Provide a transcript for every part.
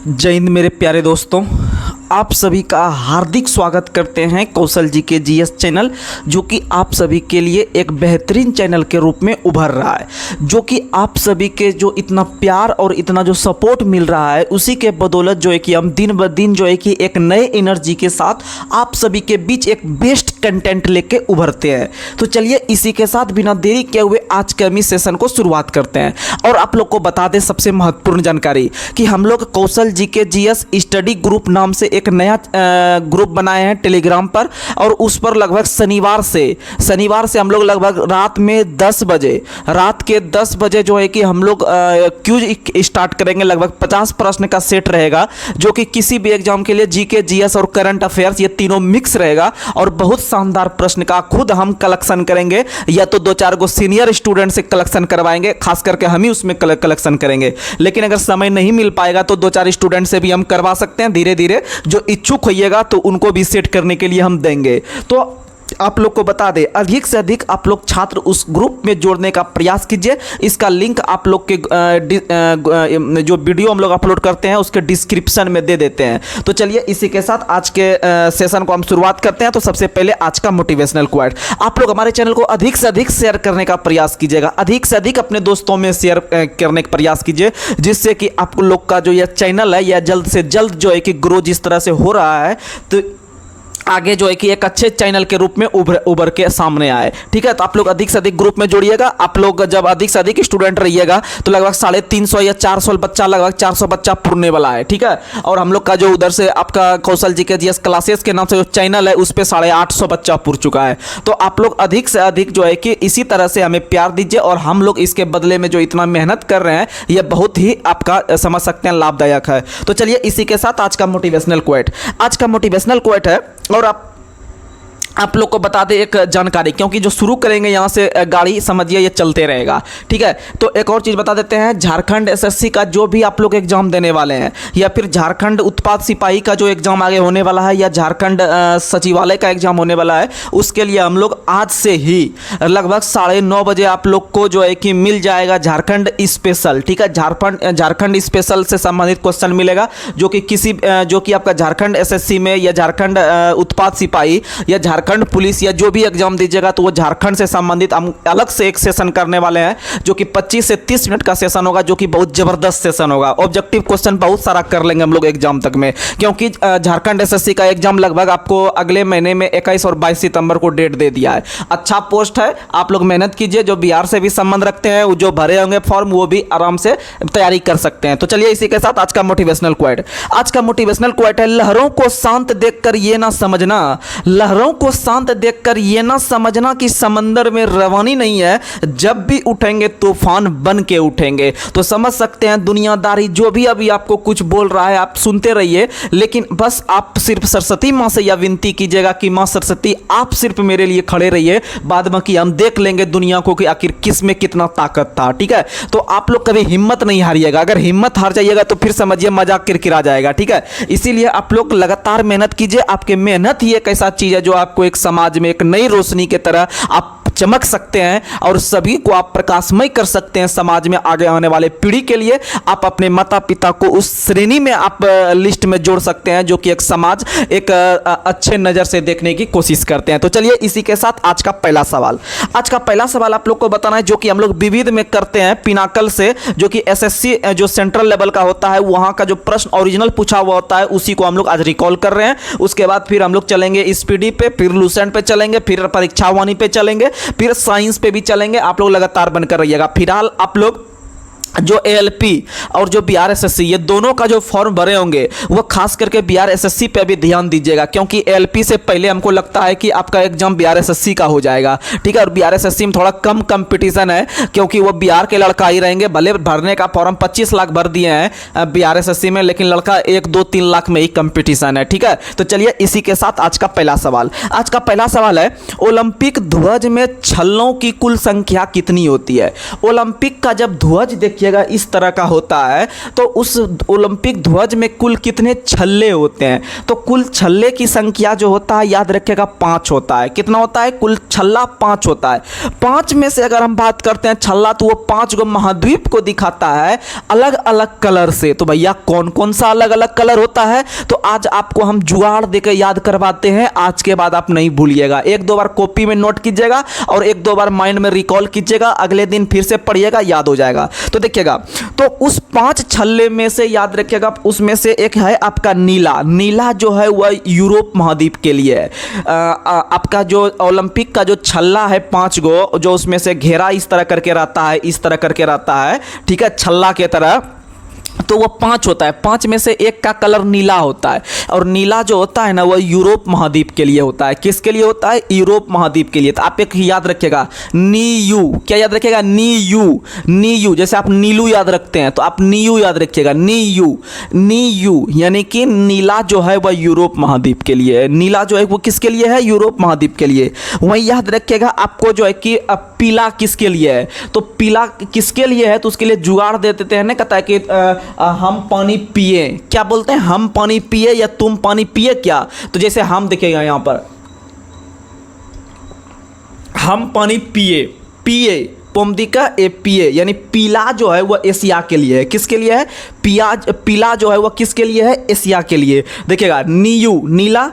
जय हिंद मेरे प्यारे दोस्तों, आप सभी का हार्दिक स्वागत करते हैं कौशल जी के जीएस चैनल, जो कि आप सभी के लिए एक बेहतरीन चैनल के रूप में उभर रहा है। जो कि आप सभी के जो इतना प्यार और इतना जो सपोर्ट मिल रहा है, उसी के बदौलत जो है कि हम दिन ब दिन जो है कि एक नए एनर्जी के साथ आप सभी के बीच एक बेस्ट कंटेंट लेके उभरते हैं। तो चलिए इसी के साथ बिना देरी किए हुए आज के हम इस सेशन को शुरुआत करते हैं। और आप लोग को बता दें सबसे महत्वपूर्ण जानकारी कि हम लोग कौशल जी के जीएस स्टडी ग्रुप नाम से एक नया ग्रुप बनाए हैं टेलीग्राम पर, और उस पर लगभग शनिवार से हम लोग लगभग रात के 10 बजे जो है कि हम लोग क्यूज स्टार्ट करेंगे। लगभग 50 प्रश्न का सेट रहेगा, जो कि किसी भी एग्जाम के लिए जीके, जीएस और करंट अफेयर्स ये तीनों मिक्स रहेगा। और बहुत शानदार प्रश्न का खुद हम कलेक्शन करेंगे, या तो 2-4 गो सीनियर स्टूडेंट से कलेक्शन करवाएंगे, खास करके हम ही उसमें कलेक्शन करेंगे। लेकिन अगर समय नहीं मिल पाएगा तो 2-4 स्टूडेंट से भी हम करवा सकते हैं। धीरे धीरे जो इच्छुक होइएगा तो उनको भी सेट करने के लिए हम देंगे। तो आप लोग को बता दें, अधिक से अधिक आप लोग छात्र उस ग्रुप में जोड़ने का प्रयास कीजिए। इसका लिंक आप लोग के जो वीडियो हम लोग अपलोड करते हैं उसके डिस्क्रिप्शन में दे देते हैं। तो चलिए इसी के साथ आज के सेशन को हम शुरुआत करते हैं। तो सबसे पहले आज का मोटिवेशनल क्वाइट, आप लोग हमारे चैनल को अधिक से अधिक शेयर करने का प्रयास कीजिएगा, अधिक से अधिक अपने दोस्तों में शेयर करने का प्रयास कीजिए, जिससे कि आप लोग का जो यह चैनल है यह जल्द से जल्द जो है कि ग्रो जिस तरह से हो रहा है, तो आगे जो है कि एक अच्छे चैनल के रूप में उभर के सामने आए। ठीक है, तो आप लोग अधिक से अधिक ग्रुप में जोड़िएगा। आप लोग जब अधिक से अधिक स्टूडेंट रहिएगा तो लगभग 350 या 400 बच्चा, लगभग 400 बच्चा पुरने वाला है। ठीक है, और हम लोग का जो उधर से आपका कौशल जी के जीएस क्लासेस के नाम से जो चैनल है उस पर 850 बच्चा पुर चुका है। तो आप लोग अधिक से अधिक जो है कि इसी तरह से हमें प्यार दीजिए, और हम लोग इसके बदले में जो इतना मेहनत कर रहे हैं यह बहुत ही आपका समझ सकते हैं लाभदायक है। तो चलिए इसी के साथ आज का मोटिवेशनल क्वाइट है। और आप लोग को बता दें एक जानकारी, क्योंकि जो शुरू करेंगे यहाँ से गाड़ी समझिए ये चलते रहेगा। ठीक है, तो एक और चीज़ बता देते हैं, झारखंड एसएससी का जो भी आप लोग एग्जाम देने वाले हैं, या फिर झारखंड उत्पाद सिपाही का जो एग्जाम आगे होने वाला है, या झारखंड सचिवालय का एग्जाम होने वाला है, उसके लिए हम लोग आज से ही लगभग 9:30 बजे आप लोग को जो है कि मिल जाएगा झारखंड स्पेशल। ठीक है, झारखंड स्पेशल से संबंधित क्वेश्चन मिलेगा, जो कि आपका झारखंड एसएससी में, या झारखंड उत्पाद सिपाही, या झारखंड पुलिस, या जो भी एग्जाम दीजिएगा तो वो झारखंड से संबंधित हम अलग से एक सेशन करने वाले हैं, जो कि 25 से 30 मिनट का सेशन होगा, जो कि बहुत जबरदस्त सेशन होगा। ऑब्जेक्टिव क्वेश्चन बहुत सारा कर लेंगे हम लोग एग्जाम तक में, क्योंकि झारखंड एसएससी का एग्जाम लगभग आपको अगले महीने में 21 और 22 सितंबर को डेट दे दिया है। अच्छा पोस्ट है, आप लोग मेहनत कीजिए। जो बिहार से भी संबंध रखते हैं, जो भरे होंगे फॉर्म, वो भी आराम से तैयारी कर सकते हैं। तो चलिए इसी के साथ आज का मोटिवेशनल क्वाइट है, लहरों को शांत देखकर ये ना समझना, लहरों को शांत देखकर ये ना समझना कि समंदर में रवानी नहीं है, जब भी उठेंगे तूफान बन के उठेंगे। तो समझ सकते हैं दुनियादारी जो भी अभी आपको कुछ बोल रहा है आप सुनते रहिए, लेकिन बस आप सिर्फ सरस्वती माँ से यह विनती कीजिएगा कि माँ सरस्वती आप सिर्फ मेरे लिए खड़े रहिए, बाद में कि हम देख लेंगे दुनिया को कि आखिर किस में कितना ताकत था। ठीक है, तो आप लोग कभी हिम्मत नहीं हारिएगा, अगर हिम्मत हार जाइएगा तो फिर समझिए मजाक किरकिरा जाएगा। ठीक है, इसीलिए आप लोग लगातार मेहनत कीजिए। आपके मेहनत ही एक ऐसा चीज है जो आपको एक समाज में एक नई रोशनी की तरह आप चमक सकते हैं, और सभी को आप प्रकाशमय कर सकते हैं। समाज में आगे आने वाले पीढ़ी के लिए आप अपने माता पिता को उस श्रेणी में आप लिस्ट में जोड़ सकते हैं, जो कि एक समाज एक अच्छे नज़र से देखने की कोशिश करते हैं। तो चलिए इसी के साथ आज का पहला सवाल आप लोग को बताना है, जो कि हम लोग विविध में करते हैं पिनाकल से, जो कि एसएससी जो सेंट्रल लेवल का होता है, वहाँ का जो प्रश्न ओरिजिनल पूछा हुआ होता है उसी को हम लोग आज रिकॉल कर रहे हैं। उसके बाद फिर हम लोग चलेंगे स्पीडी पे, फिर लूसेंट पे चलेंगे, फिर परीक्षा वाणी पे चलेंगे, फिर साइंस पे भी चलेंगे। आप लोग लगातार बनकर रहिएगा। फिलहाल आप लोग जो एएलपी और जो बिहार एसएससी, ये दोनों का जो फॉर्म भरे होंगे वो खास करके बिहार एसएससी पे भी ध्यान दीजिएगा, क्योंकि एएलपी से पहले हमको लगता है कि आपका एग्जाम बिहार एसएससी का हो जाएगा। ठीक है, और बिहार एसएससी में थोड़ा कम कंपटीशन है, क्योंकि वो बिहार के लड़का ही रहेंगे। भले भरने का फॉर्म 25 लाख भर दिए हैं बिहार एसएससी में, लेकिन लड़का 1, 2, 3 लाख में ही कंपटीशन है। ठीक है, तो चलिए इसी के साथ आज का पहला सवाल है, ओलंपिक ध्वज में छल्लों की कुल संख्या कितनी होती है? ओलंपिक का जब ध्वज देखिए देखिएगा इस तरह का होता है। तो उस ओलंपिक ध्वज में कुल कितने छल्ले होते हैं? तो कुल छल्ले की संख्या जो होता है याद रखिएगा 5 होता है। कितना होता है? कुल छल्ला 5 होता है। 5 में से अगर हम बात करते हैं छल्ला, तो वो 5 गो महाद्वीप को दिखाता है अलग अलग कलर से। तो भैया कौन कौन सा अलग अलग कलर होता है? तो आज आपको हम जुगाड़ देकर याद करवाते हैं। आज के बाद आप नहीं भूलिएगा, 1-2 बार कॉपी में नोट कीजिएगा और 1-2 बार माइंड में रिकॉल कीजिएगा, अगले दिन फिर से पढ़िएगा, याद हो जाएगा। तो देखिएगा, तो उस 5 छल्ले में से याद रखिएगा, उसमें से एक है आपका नीला। नीला जो है वह यूरोप महाद्वीप के लिए है। आपका जो ओलंपिक का जो छल्ला है 5 गो, जो उसमें से घेरा इस तरह करके रहता है, इस तरह करके रहता है, ठीक है, छल्ला के तरह, तो वो 5 होता है। 5 में से एक का कलर नीला होता है, और नीला जो होता है ना वह यूरोप महाद्वीप के लिए होता है। किसके लिए होता है? यूरोप महाद्वीप के लिए। तो आप एक याद रखिएगा, नीयू। क्या याद रखिएगा? नीयू। नीयू, जैसे आप नीलू याद रखते हैं तो आप नीयू याद रखिएगा, नीयू। नीयू यानी कि नीला जो है वह यूरोप महाद्वीप के लिए है। नीला जो है वो किसके लिए है? यूरोप महाद्वीप के लिए। वहीं याद रखिएगा आपको जो है कि पीला किसके लिए है? तो पीला किसके लिए है? तो उसके लिए जुगाड़ दे देते हैं ना, कहता है कि हम पानी पिए। क्या बोलते हैं? हम पानी पिए या तुम पानी पिए क्या? तो जैसे हम देखिएगा यहां पर, हम पानी पिए, पिए पोमदिका ए पिए, यानी पीला जो है वह एशिया के लिए है। किसके लिए है? पीला जो है वह किसके लिए है? एशिया के लिए। देखिएगा, नीयू नीला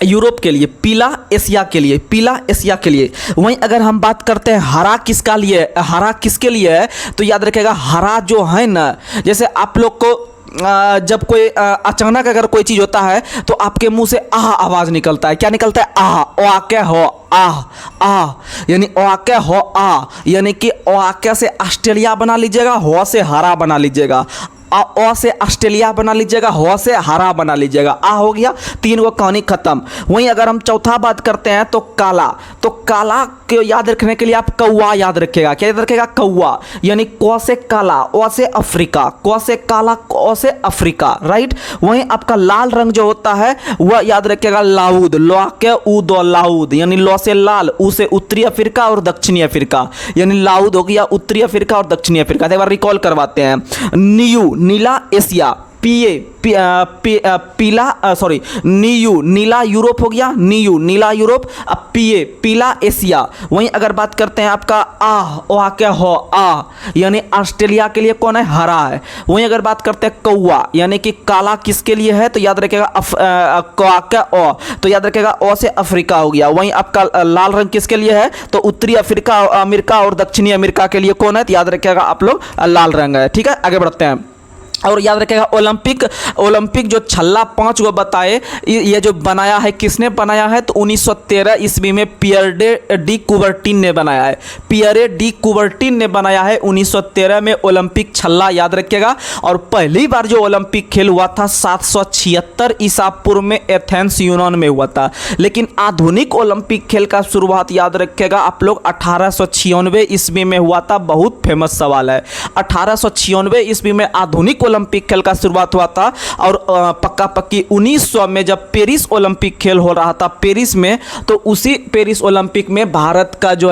यूरोप के लिए, पीला एशिया के लिए, पीला एशिया के लिए। वहीं अगर हम बात करते हैं हरा किसका लिए, हरा किसके लिए है? तो याद रखिएगा, हरा जो है ना, जैसे आप लोग को जब कोई अचानक अगर कोई चीज़ होता है तो आपके मुंह से आह आवाज़ निकलता है। क्या निकलता है? आह। ओ आके हो आह, आह यानी ओ आके हो आह, यानी कि ओ आके से ऑस्ट्रेलिया बना लीजिएगा, हो से हरा बना लीजिएगा, ओ से ऑस्ट्रेलिया बना लीजिएगा, हो से हरा बना लीजिएगा। आ हो गया, 3 गो कहानी खत्म। वहीं अगर हम चौथा बात करते हैं तो काला, तो काला को याद रखने के लिए आप कौवा याद रखिएगा। क्या याद रखेगा? कौवा, यानी क से काला, ओ से अफ्रीका, क से काला, ओ से अफ्रीका, राइट। वहीं आपका लाल रंग जो होता है वह याद रखिएगा लाउद, लो के ऊ दो लाउद, यानी लो से लाल, ऊ से उत्तरी अफ्रीका और दक्षिणी अफ्रीका, यानी लाउद हो गया उत्तरी अफ्रीका और दक्षिणी अफ्रीका। एक बार रिकॉल करवाते हैं। नीयू नीला एशिया, पीला सॉरी नीयू नीला यूरोप हो गया, नीयू नीला यूरोप, अब पीला एशिया। वहीं अगर बात करते हैं आपका आह, ओ आके हो आह, यानी ऑस्ट्रेलिया के लिए कौन है? हरा है। वहीं अगर बात करते हैं कौवा, यानी कि काला किसके लिए है? तो याद रखिएगा ओ, तो याद रखिएगा ओ से अफ्रीका हो गया। वहीं आपका लाल रंग किसके लिए है? तो उत्तरी अफ्रीका अमेरिका और दक्षिणी अमेरिका के लिए कौन है? तो याद रखिएगा आप लोग लाल रंग है। ठीक है, आगे बढ़ते हैं। और याद रखिएगा ओलंपिक जो छल्ला 5 को बताए, ये जो बनाया है किसने बनाया है? तो 1913 ईस्वी में पियरे डी कुबर्टिन ने बनाया है। पियरे डी कुबर्टिन ने बनाया है 1913 में ओलंपिक छल्ला, याद रखिएगा। और पहली बार जो ओलंपिक खेल हुआ था 776 ईसा पूर्व में एथेंस यूनान में हुआ था। लेकिन आधुनिक ओलंपिक खेल का शुरुआत याद रखिएगा आप लोग 1896 ईस्वी में हुआ था। बहुत फेमस सवाल है। 1896 ईस्वी में आधुनिक ओलंपिक खेल का शुरुआत हुआ था। और पक्का पक्की 1900 में जब पेरिस ओलंपिक खेल हो रहा था पेरिस में, तो उसी पेरिस ओलंपिक में भारत का जो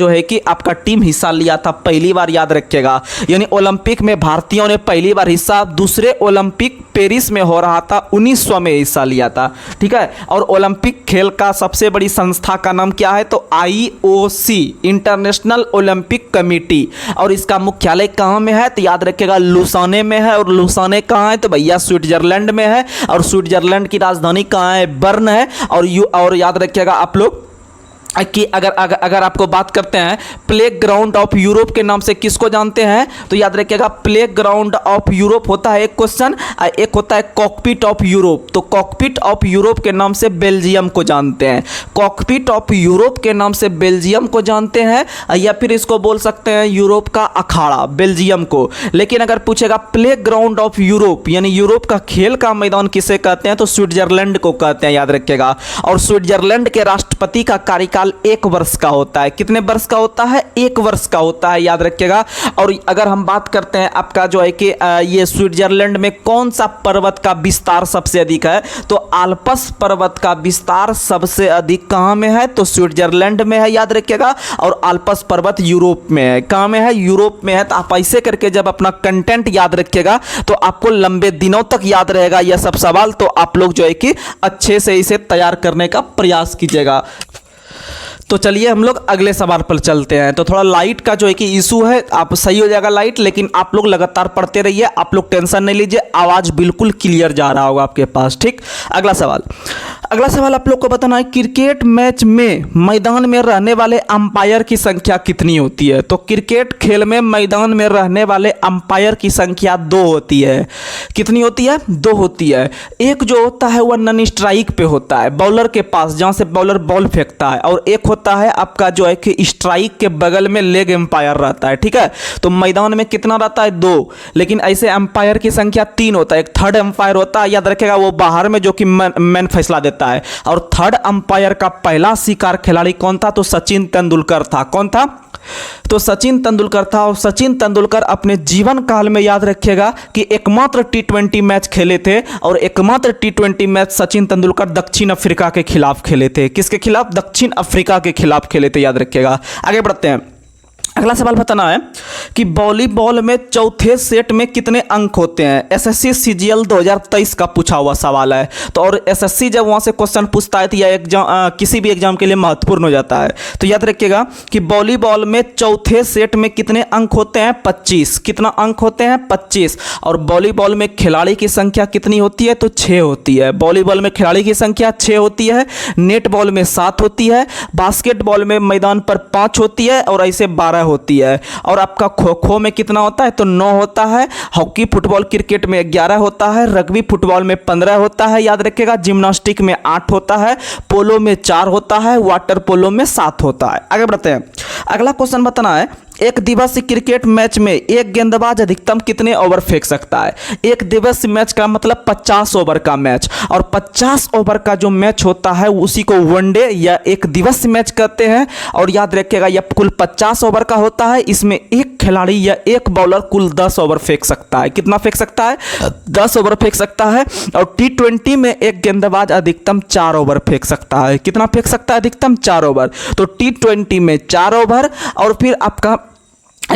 है कि आपका टीम हिस्सा लिया था पहली बार, याद रखिएगा। यानी ओलंपिक में भारतीयों ने पहली बार हिस्सा, दूसरे ओलंपिक पेरिस में हो रहा था 1900 में हिस्सा लिया था। ठीक है, और ओलंपिक खेल का सबसे बड़ी संस्था का नाम क्या है? तो IOC, इंटरनेशनल ओलंपिक कमेटी। और इसका मुख्यालय कहाँ में है? तो याद रखिएगा लुसाने में है। और लुसाने कहाँ है? तो भैया स्विट्जरलैंड में है। और स्विट्जरलैंड की राजधानी कहाँ है? बर्न है। और याद रखिएगा आप लोग कि अगर आपको बात करते हैं प्ले ग्राउंड ऑफ यूरोप के नाम से किसको जानते हैं? तो याद रखिएगा प्ले ग्राउंड ऑफ यूरोप होता है एक क्वेश्चन, एक होता है कॉकपिट ऑफ यूरोप। तो कॉकपिट ऑफ यूरोप के नाम से बेल्जियम को जानते हैं, कॉकपिट ऑफ यूरोप के नाम से बेल्जियम को जानते हैं, या फिर इसको बोल सकते हैं यूरोप का अखाड़ा, बेल्जियम को। लेकिन अगर पूछेगा प्ले ग्राउंड ऑफ यूरोप यानी यूरोप का खेल का मैदान किसे कहते हैं? तो स्विट्जरलैंड को कहते हैं, याद रखिएगा। और स्विट्जरलैंड के राष्ट्रपति का कार्यकाल साल 1 वर्ष का होता है। कितने वर्ष का होता है? 1 वर्ष का होता है, याद रखिएगा। और अगर हम बात करते हैं आपका जो है कि ये स्विट्जरलैंड में कौन सा पर्वत का विस्तार सबसे अधिक है, तो आल्प्स पर्वत का विस्तार सबसे अधिक कहाँ में है? तो स्विट्जरलैंड में है, याद रखिएगा। और आल्प्स पर्वत यूरोप में है। कहाँ में है? यूरोप में है। तो आप ऐसे करके जब अपना कंटेंट याद रखिएगा तो आपको लंबे दिनों तक याद रहेगा यह सब सवाल। तो आप लोग जो है कि अच्छे से इसे तैयार करने का प्रयास कीजिएगा। तो चलिए हम लोग अगले सवाल पर चलते हैं। तो थोड़ा लाइट का जो है कि इशू है, आप सही हो जाएगा लाइट, लेकिन आप लोग लगातार पढ़ते रहिए, आप लोग टेंशन नहीं लीजिए, आवाज़ बिल्कुल क्लियर जा रहा होगा आपके पास, ठीक। अगला सवाल आप लोग को बताना है, क्रिकेट मैच में मैदान में रहने वाले अंपायर की संख्या कितनी होती है? तो क्रिकेट खेल में मैदान में रहने वाले अंपायर की संख्या 2 होती है। कितनी होती है? 2 होती है। एक जो होता है वह नॉन स्ट्राइक पे होता है, बॉलर के पास, जहाँ से बॉलर बॉल फेंकता है, और एक होता है आपका जो है कि स्ट्राइक के बगल में लेग एम्पायर रहता है, ठीक है। तो मैदान में कितना रहता है? 2, लेकिन ऐसे अंपायर की संख्या 3 होता है। एक थर्ड अंपायर होता है, याद रखेगा, वो बाहर में जो कि मैन फैसला देता है। और थर्ड अंपायर का पहला शिकार खिलाड़ी कौन था? तो सचिन तेंदुलकर था। कौन था? तो सचिन तेंदुलकर था। और सचिन तेंदुलकर अपने जीवन काल में, याद रखिएगा, कि एकमात्र T20 मैच खेले थे, और एकमात्र T20 मैच सचिन तेंदुलकर दक्षिण अफ्रीका के खिलाफ खेले थे। किसके खिलाफ? दक्षिण अफ्रीका के खिलाफ खेले थे, याद रखिएगा। आगे बढ़ते हैं। अगला सवाल बताना है कि वॉलीबॉल में चौथे सेट में कितने अंक होते हैं? एसएससी सीजीएल 2023 का पूछा हुआ सवाल है। तो और एसएससी जब वहाँ से क्वेश्चन पूछता है तो यह एग्जाम किसी भी एग्जाम के लिए महत्वपूर्ण हो जाता है। तो याद रखिएगा कि वॉलीबॉल में चौथे सेट में कितने अंक होते हैं? 25। कितना अंक होते हैं? 25। और वॉलीबॉल में खिलाड़ी की संख्या कितनी होती है? तो 6 होती है। वॉलीबॉल में खिलाड़ी की संख्या 6 होती है। नेटबॉल में 7 होती है। बास्केटबॉल में मैदान पर 5 होती है, और ऐसे 12 होती है। और आपका खो खो में कितना होता है? तो 9 होता है। हॉकी, फुटबॉल, क्रिकेट में 11 होता है। रग्बी, फुटबॉल में 15 होता है, याद रखिएगा। जिम्नास्टिक में 8 होता है। पोलो में 4 होता है। वाटर पोलो में 7 होता है। आगे बढ़ते हैं। अगला क्वेश्चन बताना है, एक दिवसीय क्रिकेट मैच में एक गेंदबाज अधिकतम कितने ओवर फेंक सकता है? एक दिवसीय मैच का मतलब 50 ओवर का मैच, और 50 ओवर का जो मैच होता है उसी को वनडे या एक दिवसीय मैच कहते हैं। और याद रखिएगा यह कुल 50 ओवर का होता है। इसमें एक खिलाड़ी या एक बॉलर कुल 10 ओवर फेंक सकता है। कितना फेंक सकता है? 10 ओवर फेंक सकता है। और T20 में एक गेंदबाज अधिकतम 4 ओवर फेंक सकता है। कितना फेंक सकता है? अधिकतम 4 ओवर। तो T20 में 4 ओवर, और फिर आपका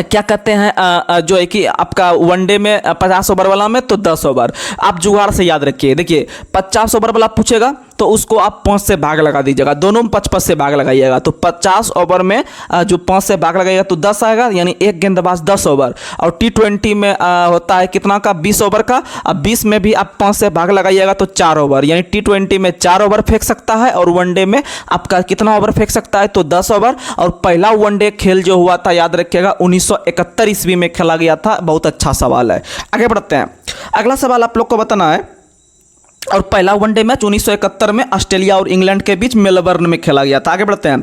क्या कहते हैं जो है कि आपका वनडे में 50 ओवर वाला में तो 10 ओवर। आप जुगाड़ से याद रखिए, देखिए 50 ओवर वाला पूछेगा तो उसको आप 5 से भाग लगा दीजिएगा, दोनों में 5-5 से भाग लगाइएगा। तो 50 ओवर में जो 5 से भाग लगाइएगा तो 10 आएगा, यानी एक गेंदबाज 10 ओवर। और T20 में होता है कितना का? 20 ओवर का। अब 20 में भी आप 5 से भाग लगाइएगा तो 4 ओवर, यानी T20 में 4 ओवर फेंक सकता है। और वनडे में आपका कितना ओवर फेंक सकता है? तो 10 ओवर। और पहला वनडे खेल जो हुआ था, याद रखिएगा, 1971 ईस्वी में खेला गया था। बहुत अच्छा सवाल है। आगे बढ़ते हैं। अगला सवाल आप लोग को बताना है, और पहला वनडे मैच 1971 में ऑस्ट्रेलिया और इंग्लैंड के बीच मेलबर्न में खेला गया था। आगे बढ़ते हैं।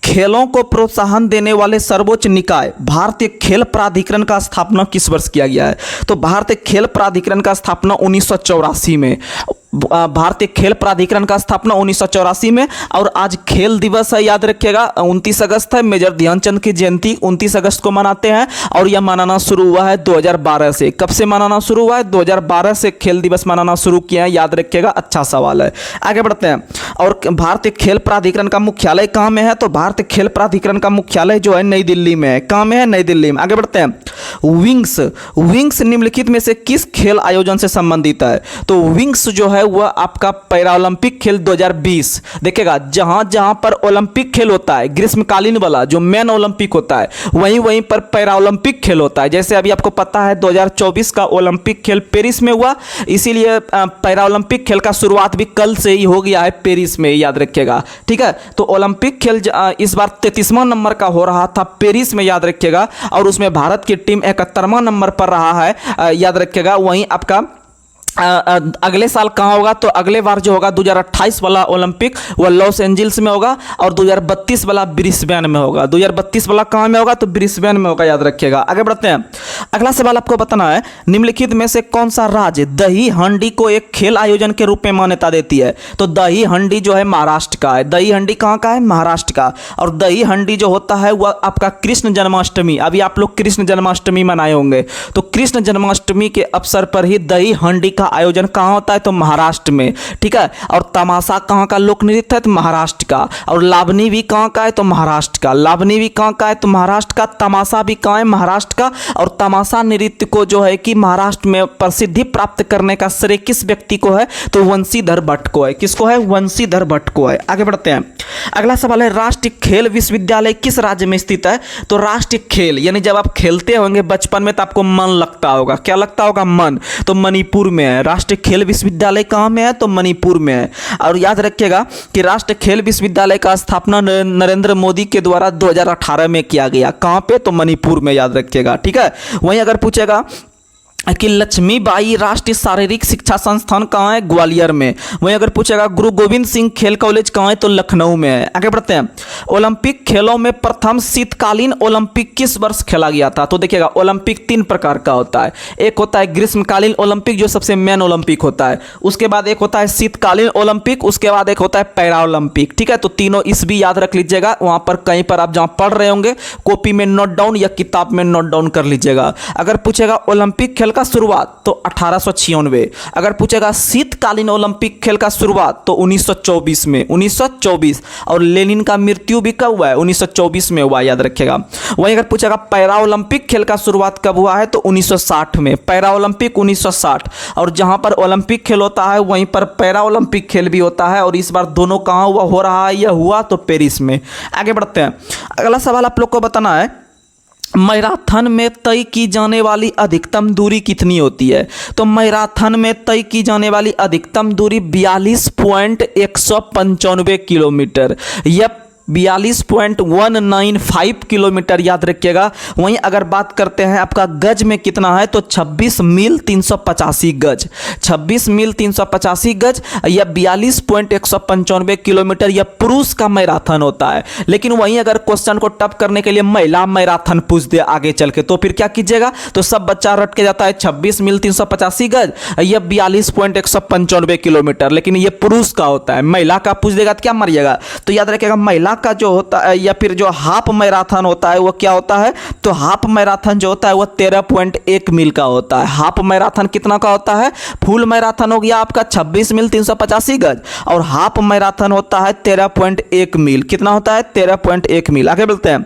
खेलों को प्रोत्साहन देने वाले सर्वोच्च निकाय भारतीय खेल प्राधिकरण का स्थापना किस वर्ष किया गया है? तो भारतीय खेल प्राधिकरण का स्थापना 1984 में। भारतीय खेल प्राधिकरण का स्थापना 1984 में। और आज खेल दिवस है, याद रखिएगा, 29 अगस्त है। मेजर ध्यानचंद की जयंती 29 अगस्त को मनाते हैं। और यह मनाना शुरू हुआ है 2012 से। कब से मनाना शुरू हुआ है? 2012 से खेल दिवस मनाना शुरू किया है, याद रखिएगा। अच्छा सवाल है। आगे बढ़ते हैं। और भारतीय खेल प्राधिकरण का मुख्यालय कहाँ में है? तो भारतीय खेल प्राधिकरण का मुख्यालय जो है नई दिल्ली में है। कहाँ में है? नई दिल्ली में। आगे बढ़ते हैं। विंग्स निम्नलिखित में से किस खेल आयोजन से संबंधित है? तो विंग्स जो है वह आपका पैरा ओलंपिक खेल 2020। देखिएगा, जहां जहां पर ओलंपिक खेल होता है, ग्रीष्मकालीन वाला जो मेन ओलंपिक होता है, वहीं पर पैरा ओलंपिक खेल होता है। जैसे अभी आपको पता है 2024 का ओलंपिक खेल पेरिस में हुआ, इसीलिए पैरा ओलंपिक खेल का शुरुआत भी कल से ही हो गया है पेरिस में, याद रखिएगा। ठीक है, तो ओलंपिक खेल इस बार 33वां नंबर का हो रहा था पेरिस में, याद रखिएगा। और उसमें भारत की टीम 71वां नंबर पर रहा है, याद रखिएगा। वहीं आपका अगले साल कहाँ होगा, तो अगले बार जो होगा 2028 वाला ओलंपिक वह लॉस एंजल्स में होगा और 2032 वाला ब्रिस्बेन में होगा। 2032 वाला कहाँ में होगा, तो ब्रिस्बेन में होगा, याद रखिएगा। आगे बढ़ते हैं। अगला सवाल आपको बताना है, निम्नलिखित में से कौन सा राज्य दही हांडी को एक खेल आयोजन के रूप में मान्यता देती है। तो दही हांडी जो है महाराष्ट्र का है। दही हांडी कहाँ का है, महाराष्ट्र का। और दही हांडी जो होता है वह आपका कृष्ण जन्माष्टमी, अभी आप लोग कृष्ण जन्माष्टमी मनाए होंगे, तो कृष्ण जन्माष्टमी के अवसर पर ही दही हांडी का आयोजन कहाँ होता है, तो महाराष्ट्र में, ठीक है। और तमाशा कहाँ का लोक नृत्य है, तो महाराष्ट्र का। और लावनी भी कहाँ का है, तो महाराष्ट्र का। लावनी भी कहाँ का है, तो महाराष्ट्र का। तमाशा भी कहाँ है, महाराष्ट्र का। और तमाशा नृत्य को जो है कि महाराष्ट्र में प्रसिद्धि प्राप्त करने का श्रेय किस व्यक्ति को है, तो वंशीधर भट्ट को है। किसको है, वंशीधर भट्ट को है। आगे बढ़ते हैं। अगला सवाल है, राष्ट्रीय खेल विश्वविद्यालय किस राज्य में स्थित है। तो राष्ट्रीय खेल यानी जब आप खेलते होंगे बचपन में तो आपको मन लगता होगा, क्या लगता होगा, मन, तो मणिपुर में है। राष्ट्रीय खेल विश्वविद्यालय कहाँ में है, तो मणिपुर में है। और याद रखिएगा कि राष्ट्रीय खेल विश्वविद्यालय का स्थापना नरेंद्र मोदी के द्वारा 2018 में किया गया। कहाँ पे, तो मणिपुर में, याद रखिएगा, ठीक है। वहीं अगर पूछेगा कि लक्ष्मीबाई राष्ट्रीय शारीरिक शिक्षा संस्थान कहाँ है, ग्वालियर में। वहीं अगर पूछेगा गुरु गोविंद सिंह खेल कॉलेज कहाँ है, तो लखनऊ में है। आगे बढ़ते हैं। ओलंपिक खेलों में प्रथम शीतकालीन ओलंपिक किस वर्ष खेला गया था। तो देखिएगा ओलंपिक 3 प्रकार का होता है। एक होता है ग्रीष्मकालीन ओलंपिक जो सबसे मेन ओलंपिक होता है, उसके बाद एक होता है शीतकालीन ओलंपिक, उसके बाद एक होता है पैरा ओलंपिक, ठीक है। तो तीनों इस भी याद रख लीजिएगा, वहाँ पर कहीं पर आप जहाँ पढ़ रहे होंगे कॉपी में नोट डाउन या किताब में नोट डाउन कर लीजिएगा। अगर पूछेगा ओलंपिक खेल का शुरुआत, तो 1896। अगर पूछेगा शीतकालीन ओलंपिक खेल का शुरुआत, तो 1924 में, 1924। और लेनिन का मृत्यु भी कब हुआ है, 1924 में हुआ, याद रखिएगा। वहीं अगर पूछेगा पैरा ओलंपिक खेल का शुरुआत कब हुआ है, तो 1960 में, पैरा ओलंपिक 1960। और जहां पर ओलंपिक खेल होता है वहीं पर पैरा ओलंपिक खेल भी होता है। और इस बार दोनों कहां हुआ, हो रहा है, यह हुआ तो पेरिस में। आगे बढ़ते हैं। अगला सवाल आप लोग को बताना है, मैराथन में तय की जाने वाली अधिकतम दूरी कितनी होती है। तो मैराथन में तय की जाने वाली अधिकतम दूरी 42.195 किलोमीटर, यह 42.195 किलोमीटर, याद रखिएगा। वहीं अगर बात करते हैं आपका गज में कितना है, तो 26 मील 385 गज, 26 मील 385 गज, या 42.195 किलोमीटर, यह पुरुष का मैराथन होता है। लेकिन वहीं अगर क्वेश्चन को टफ करने के लिए महिला मैराथन पूछ दे आगे चल के, तो फिर क्या कीजिएगा, तो सब बच्चा रट के जाता है 26 मील 385 गज, यह 42.195 किलोमीटर, लेकिन यह पुरुष का होता है। महिला का पूछ देगा तो क्या मारिएगा, तो याद रखिएगा महिला का जो होता है या फिर जो हाफ मैराथन होता है वो क्या होता है, तो हाफ मैराथन जो होता है वो 13.1 मील का होता है। हाफ मैराथन कितना का होता है, फुल मैराथन हो गया आपका 26 मील 385 गज, और हाफ मैराथन होता है 13.1 मील। कितना होता है, 13.1 मील। आगे बढ़ते हैं।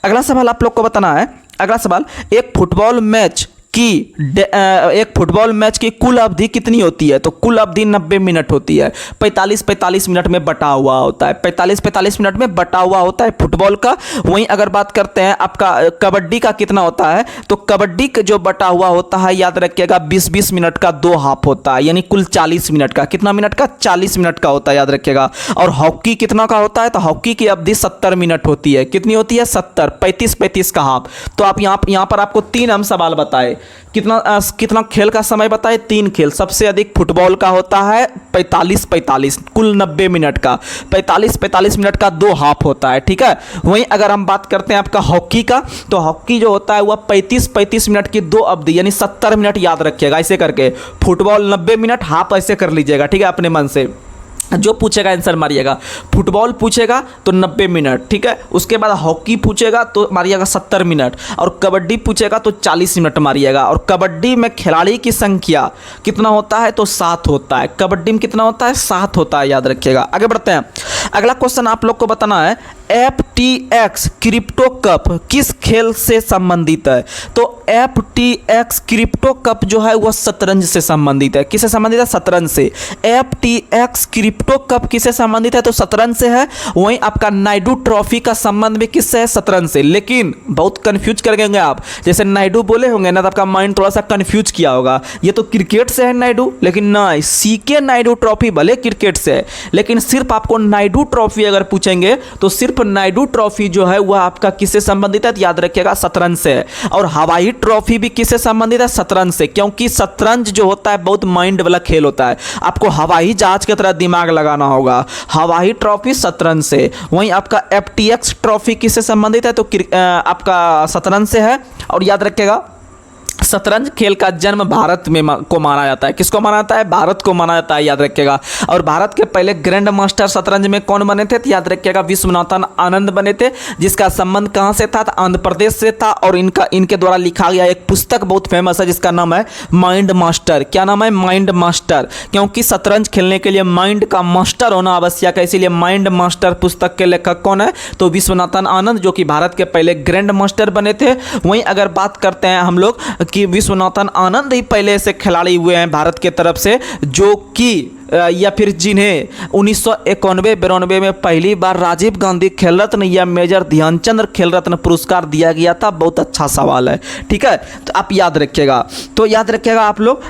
अगला सवाल आप लोग को बताना है। अगला सवाल, एक फुटबॉल मैच की कुल अवधि कितनी होती है। तो कुल अवधि 90 मिनट होती है, 45-45 मिनट में बटा हुआ होता है, 45-45 मिनट में बटा हुआ होता है फुटबॉल का। वहीं अगर बात करते हैं आपका कबड्डी का कितना होता है, तो कबड्डी का जो बटा हुआ होता है, याद रखिएगा 20-20 मिनट का 2 हाफ होता है, यानी कुल 40 मिनट का। कितना मिनट का, 40 मिनट का होता है, याद रखिएगा। और हॉकी कितना का होता है, तो हॉकी की अवधि 70 मिनट होती है। कितनी होती है, 70, 35-35 का हाफ। तो आप यहाँ पर आपको 3 हम सवाल बताए, कितना खेल का समय बताए, 3 खेल। सबसे अधिक फुटबॉल का होता है 45-45, कुल 90 मिनट का, 45-45 मिनट का 2 हाफ होता है, ठीक है। वहीं अगर हम बात करते हैं आपका हॉकी का, तो हॉकी जो होता है वह 35-35 मिनट की 2 अवधि, यानी 70 मिनट, याद रखिएगा ऐसे करके। फुटबॉल 90 मिनट, हाफ ऐसे कर लीजिएगा, ठीक है, अपने मन से। जो पूछेगा आंसर मारिएगा। फुटबॉल पूछेगा तो 90 मिनट, ठीक है। उसके बाद हॉकी पूछेगा तो मारिएगा 70 मिनट, और कबड्डी पूछेगा तो 40 मिनट मारिएगा। और कबड्डी में खिलाड़ी की संख्या कितना होता है, तो 7 होता है। कबड्डी में कितना होता है, 7 होता है, याद रखिएगा। आगे बढ़ते हैं। अगला क्वेश्चन आप लोग को बताना है, FTX क्रिप्टो कप किस खेल से संबंधित है। तो FTX क्रिप्टो कप जो है वह शतरंज से संबंधित है। किससे संबंधित है, शतरंज से। FTX क्रिप्टो कप किससे संबंधित है, तो शतरंज से है। वहीं आपका नायडू ट्रॉफी का संबंध भी किससे है, शतरंज से। लेकिन बहुत कंफ्यूज कर गए आप, जैसे नायडू बोले होंगे ना, तो आपका माइंड थोड़ा सा कंफ्यूज किया होगा, ये तो क्रिकेट से है नायडू। लेकिन नहीं, CK नायडू ट्रॉफी भले क्रिकेट से है, लेकिन सिर्फ आपको नायडू नायडू ट्रॉफी अगर पूछेंगे तो सिर्फ नायडू ट्रॉफी जो है वह आपका किससे संबंधित है, तो याद रखिएगा शतरंज से। और हवाई ट्रॉफी भी किससे संबंधित है, शतरंज से, क्योंकि शतरंज जो होता है बहुत माइंड वाला खेल होता है, आपको हवाई जहाज की तरह दिमाग लगाना होगा। हवाई ट्रॉफी शतरंज से। वहीं आपका FTX ट्रॉफी किससे संबंधित है, तो आपका शतरंज से है। और याद रखिएगा शतरंज खेल का जन्म भारत में को माना जाता है। किसको माना जाता है, भारत को माना जाता है, याद रखिएगा। और भारत के पहले ग्रैंड मास्टर शतरंज में कौन बने थे, तो याद रखिएगा विश्वनाथन आनंद बने थे, जिसका संबंध कहाँ से था, तो आंध्र प्रदेश से था। और इनके द्वारा लिखा गया एक पुस्तक बहुत फेमस है जिसका नाम है माइंड मास्टर। क्या नाम है, माइंड मास्टर, क्योंकि शतरंज खेलने के लिए माइंड का मास्टर होना आवश्यक है, इसीलिए माइंड मास्टर पुस्तक के लेखक कौन है, तो विश्वनाथन आनंद, जो कि भारत के पहले ग्रैंड मास्टर बने थे। वहीं अगर बात करते हैं हम लोग कि विश्वनाथन आनंद ही पहले ऐसे खिलाड़ी हुए हैं भारत के तरफ से जो कि या फिर जिन्हें 1991-92 में पहली बार राजीव गांधी खेल रत्न या मेजर ध्यानचंद खेल रत्न पुरस्कार दिया गया था। बहुत अच्छा सवाल है, ठीक है, तो आप याद रखिएगा। तो याद रखिएगा आप लोग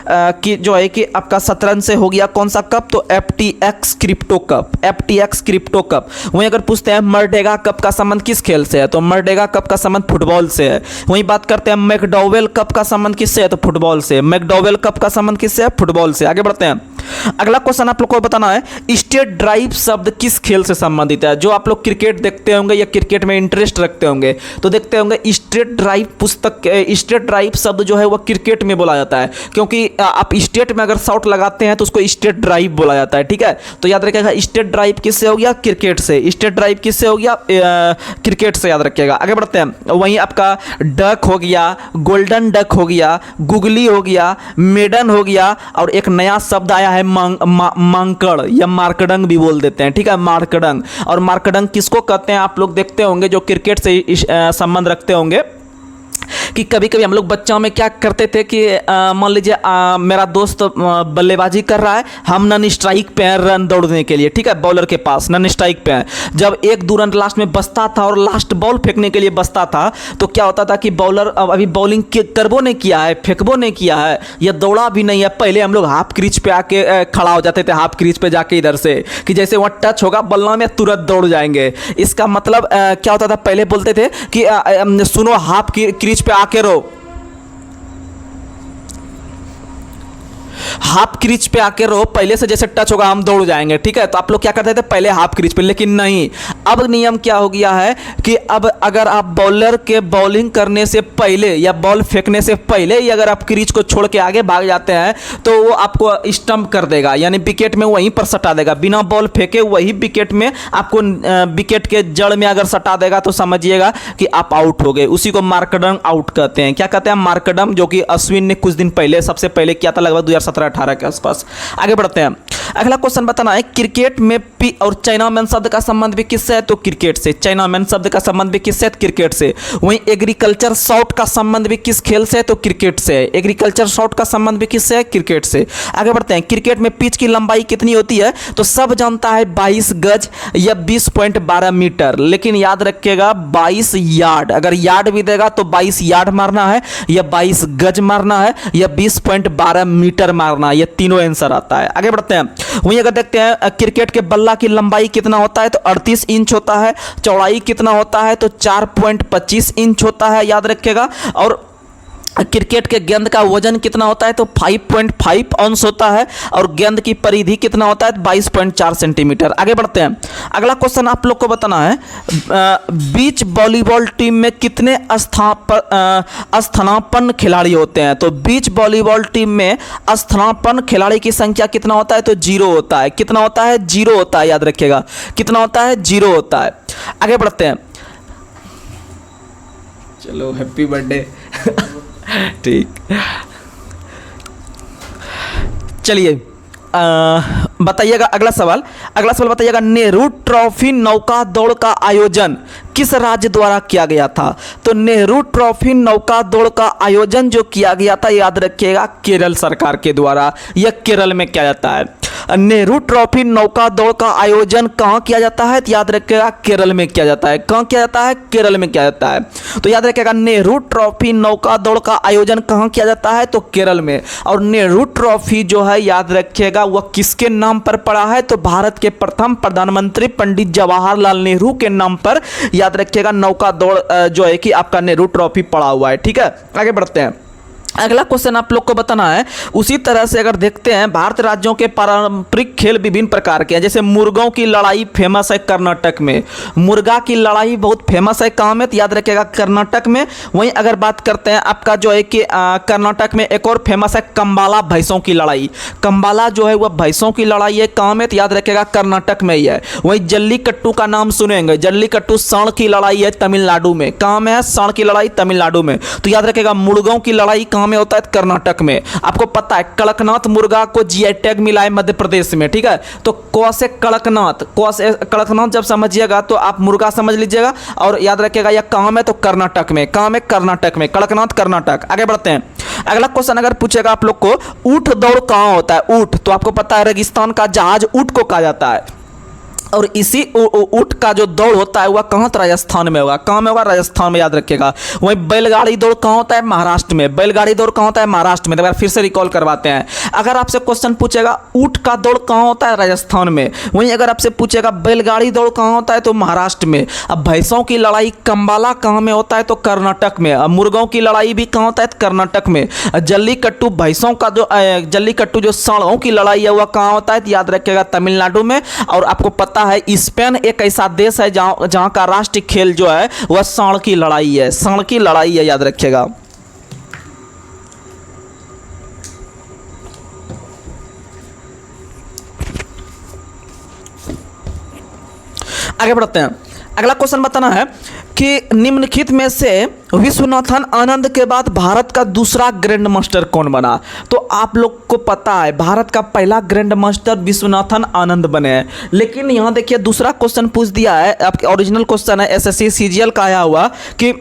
कि जो है कि आपका शतरंज से हो गया कौन सा कप, तो FTX crypto cup, FTX crypto cup. वहीं अगर पूछते हैं मर्डेगा कप का संबंध किस खेल से है, तो मर्डेगा कप का संबंध फुटबॉल से है। वहीं बात करते हैं मैकडॉवेल कप का संबंध किससे है, तो फुटबॉल से। मैकडॉवेल कप का संबंध किससे है, फुटबॉल से। आगे बढ़ते हैं। अगला क्वेश्चन आप लोग को बताना है स्टेट ड्राइव शब्द किस खेल से संबंधित है। जो आप लोग क्रिकेट देखते होंगे या क्रिकेट में इंटरेस्ट रखते होंगे तो देखते होंगे स्टेट ड्राइव पुस्तक, स्टेट ड्राइव शब्द जो है वह क्रिकेट में बोला जाता है, क्योंकि आप स्टेट में अगर शॉट लगाते हैं तो उसको स्टेट ड्राइव बोला जाता है, ठीक है। तो याद रखिएगा स्टेट ड्राइव किससे हो गया, क्रिकेट से। स्टेट ड्राइव किससे हो गया, क्रिकेट से, याद रखिएगा। आगे बढ़ते हैं। वहीं आपका डक हो गया, गोल्डन डक हो गया, गुगली हो गया, मेडन हो गया, और एक नया शब्द आया है मांकड़ या मार्कडंग भी बोल देते हैं, ठीक है, मार्कडंग। और मार्कडंग किसको कहते हैं, आप लोग देखते होंगे जो क्रिकेट से संबंध रखते होंगे कि कभी कभी हम लोग बच्चों में क्या करते थे कि मान लीजिए मेरा दोस्त बल्लेबाजी कर रहा है, हम नन स्ट्राइक पे हैं रन दौड़ने के लिए, ठीक है, बॉलर के पास नन स्ट्राइक पे हैं। जब 1-2 रन लास्ट में बचता था और लास्ट बॉल फेंकने के लिए बचता था तो क्या होता था कि बॉलर अभी बॉलिंग करबो नहीं किया है, फेंकबो नहीं किया है या दौड़ा भी नहीं है, पहले हम लोग हाफ क्रीज पे आके खड़ा हो जाते थे, हाफ क्रीज पे जाके इधर से कि जैसे वहाँ टच होगा बल्ला में तुरंत दौड़ जाएंगे। इसका मतलब क्या होता था, पहले बोलते थे कि सुनो हाफ क्रीज पे आके रहो, हाफ क्रीज पे आके रहो, पहले से जैसे टच होगा हम दौड़ जाएंगे, ठीक है। तो आप लोग क्या करते थे पहले हाफ क्रीज पे, लेकिन नहीं, अब नियम क्या हो गया है कि अब अगर आप बॉलर के बॉलिंग करने से पहले या बॉल फेंकने से पहले ही अगर आप क्रीज को छोड़ के आगे भाग जाते हैं तो वो आपको स्टंप कर देगा, यानी विकेट में वहीं पर सटा देगा, बिना बॉल फेंके वही विकेट में आपको विकेट के जड़ में अगर सटा देगा तो समझिएगा कि आप आउट हो गए। उसी को मार्कडम आउट कहते हैं। क्या कहते हैं, मार्कडम, जो कि अश्विन ने कुछ दिन पहले सबसे पहले किया था, लगभग 2017-18 के आसपास। आगे बढ़ते हैं। अगला क्वेश्चन बताना है क्रिकेट में पी और चाइनामैन शब्द का संबंध भी किससे है, तो क्रिकेट से। चाइनामैन शब्द का संबंध भी किससे है, क्रिकेट से। वहीं एग्रीकल्चर शॉट का संबंध भी किस खेल से है, तो क्रिकेट से। एग्रीकल्चर शॉट का संबंध भी किससे है, क्रिकेट से। आगे बढ़ते हैं। क्रिकेट में पिच की लंबाई कितनी होती है, तो सब जानता है 22 गज या 20.12 मीटर, लेकिन याद रखिएगा 22 यार्ड, अगर यार्ड भी देगा तो 22 यार्ड मारना है या 22 गज मारना है या 20.12 मीटर मारना है, ये तीनों आंसर आता है। आगे बढ़ते हैं। वहीं अगर देखते हैं क्रिकेट के बल्ला की लंबाई कितना होता है, तो 38 इंच होता है। चौड़ाई कितना होता है, तो 4.25 इंच होता है, याद रखिएगा। और क्रिकेट के गेंद का वजन कितना होता है, तो 5.5 औंस होता है। और गेंद की परिधि कितना होता है, 22.4 सेंटीमीटर। आगे बढ़ते हैं। अगला क्वेश्चन आप लोग को बताना है बीच वॉलीबॉल टीम में कितने स्थानापन्न खिलाड़ी होते हैं, तो बीच वॉलीबॉल टीम में स्थानापन्न खिलाड़ी की संख्या कितना होता है, तो 0 होता है। कितना होता है, 0 होता है, याद रखिएगा कितना होता है, 0 होता है। आगे बढ़ते हैं। चलो हैप्पी बर्थडे ठीक, चलिए बताइएगा अगला सवाल बताइएगा नेहरू ट्रॉफी नौका दौड़ का आयोजन किस राज्य द्वारा किया गया था, तो नेहरू ट्रॉफी नौका दौड़ का आयोजन जो किया गया था, याद रखिएगा केरल सरकार के द्वारा, यह केरल में किया जाता है। नेहरू ट्रॉफी नौका दौड़ का आयोजन कहाँ किया जाता है? तो याद रखिएगा केरल में किया जाता है। कहाँ किया जाता है? केरल में किया जाता है। तो याद रखिएगा नेहरू ट्रॉफी नौका दौड़ का आयोजन कहाँ किया जाता है? तो केरल में। और नेहरू ट्रॉफी जो है याद रखिएगा वह किसके नाम पर पड़ा है? तो भारत के प्रथम प्रधानमंत्री पंडित जवाहरलाल नेहरू के नाम पर याद रखिएगा नौका दौड़ जो है कि आपका नेहरू ट्रॉफी पड़ा हुआ है। ठीक है, आगे बढ़ते हैं। अगला क्वेश्चन आप लोग को बताना है, उसी तरह से अगर देखते हैं भारत राज्यों के पारंपरिक खेल विभिन्न प्रकार के हैं। जैसे मुर्गों की लड़ाई फेमस है कर्नाटक में, मुर्गा की लड़ाई बहुत फेमस है कहाँ में? तो याद रखिएगा कर्नाटक में। वहीं अगर बात करते हैं आपका जो है कि कर्नाटक में एक और फेमस है कंबाला भैंसों की लड़ाई। कंबाला जो है वह भैंसों की लड़ाई है कहाँ में? तो याद रखिएगा कर्नाटक में ही है। वहीं जल्लीकट्टू का नाम सुनेंगे, जल्लीकट्टू सांड की लड़ाई है तमिलनाडु में। कहाँ में है सांड की लड़ाई? तमिलनाडु में। तो याद रखिएगा मुर्गों की लड़ाई कहाँ में होता है? कर्नाटक में। आपको पता है कड़कनाथ मुर्गा को जीआई टैग मिला है मध्य प्रदेश में। ठीक है, तो क से कड़कनाथ, क से कड़कनाथ जब समझिएगा तो आप मुर्गा समझ लीजिएगा। और याद रखिएगा यह कहाँ में? तो कर्नाटक में। कहाँ में? कर्नाटक में। कड़कनाथ कर्नाटक। आगे बढ़ते हैं। अगला क्वेश्चन अगर पूछेगा आप लोग को, ऊंट दौड़ कहाँ होता है? ऊंट तो आपको पता है रेगिस्तान का जहाज ऊंट को कहा जाता है। और इसी ऊंट का जो दौड़ होता है वह कहाँ? तो राजस्थान में होगा। कहाँ में होगा? राजस्थान में, याद रखिएगा। वहीं बैलगाड़ी दौड़ कहाँ होता है? महाराष्ट्र में। बैलगाड़ी दौड़ कहाँ होता है? महाराष्ट्र में। तो फिर से रिकॉल करवाते हैं। अगर आपसे क्वेश्चन पूछेगा ऊंट का दौड़ कहाँ होता है? राजस्थान में। वहीं अगर आपसे पूछेगा बैलगाड़ी दौड़ कहाँ होता है? तो महाराष्ट्र में। अब भैंसों की लड़ाई कंबाला कहाँ में होता है? तो कर्नाटक में। अब मुर्गों की लड़ाई भी कहाँ होता है? कर्नाटक में। जल्लीकट्टू भैंसों का जो जल्लीकट्टू जो सांडों की लड़ाई है वह कहाँ होता है? तो याद रखिएगा तमिलनाडु में। और आपको पता है स्पेन एक ऐसा देश है जहां का राष्ट्रीय खेल जो है वह सांड की लड़ाई है। सांड की लड़ाई है, याद रखिएगा। आगे बढ़ते हैं। अगला क्वेश्चन बताना है कि निम्नलिखित में से विश्वनाथन आनंद के बाद भारत का दूसरा ग्रैंड मास्टर कौन बना? तो आप लोग को पता है भारत का पहला ग्रैंड मास्टर विश्वनाथन आनंद बने हैं। लेकिन यहाँ देखिए दूसरा क्वेश्चन पूछ दिया है, आपके ओरिजिनल क्वेश्चन है एसएससी सीजीएल का आया हुआ कि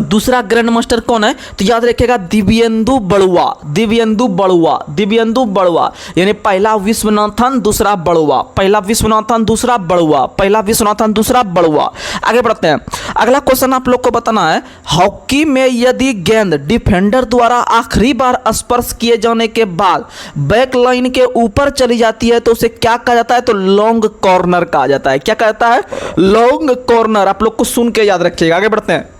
दूसरा ग्रैंड मास्टर कौन है? तो याद रखिएगा दिव्येंदु बड़ुआ। दिव्येंदु बड़ुआ, दिव्येंदु बड़ुआ। यानी पहला विश्वनाथन दूसरा बड़ुआ, पहला विश्वनाथन दूसरा बड़ुआ, पहला विश्वनाथन दूसरा बड़ुआ। आगे बढ़ते हैं। अगला क्वेश्चन आप लोग को बताना है, हॉकी में यदि गेंद डिफेंडर द्वारा आखिरी बार स्पर्श किए जाने के बाद बैक लाइन के ऊपर चली जाती है तो उसे क्या कहा जाता है? तो लॉन्ग कॉर्नर कहा जाता है। क्या कहा जाता है? Long corner. आप लोग को सुन के याद रखिएगा। आगे बढ़ते हैं।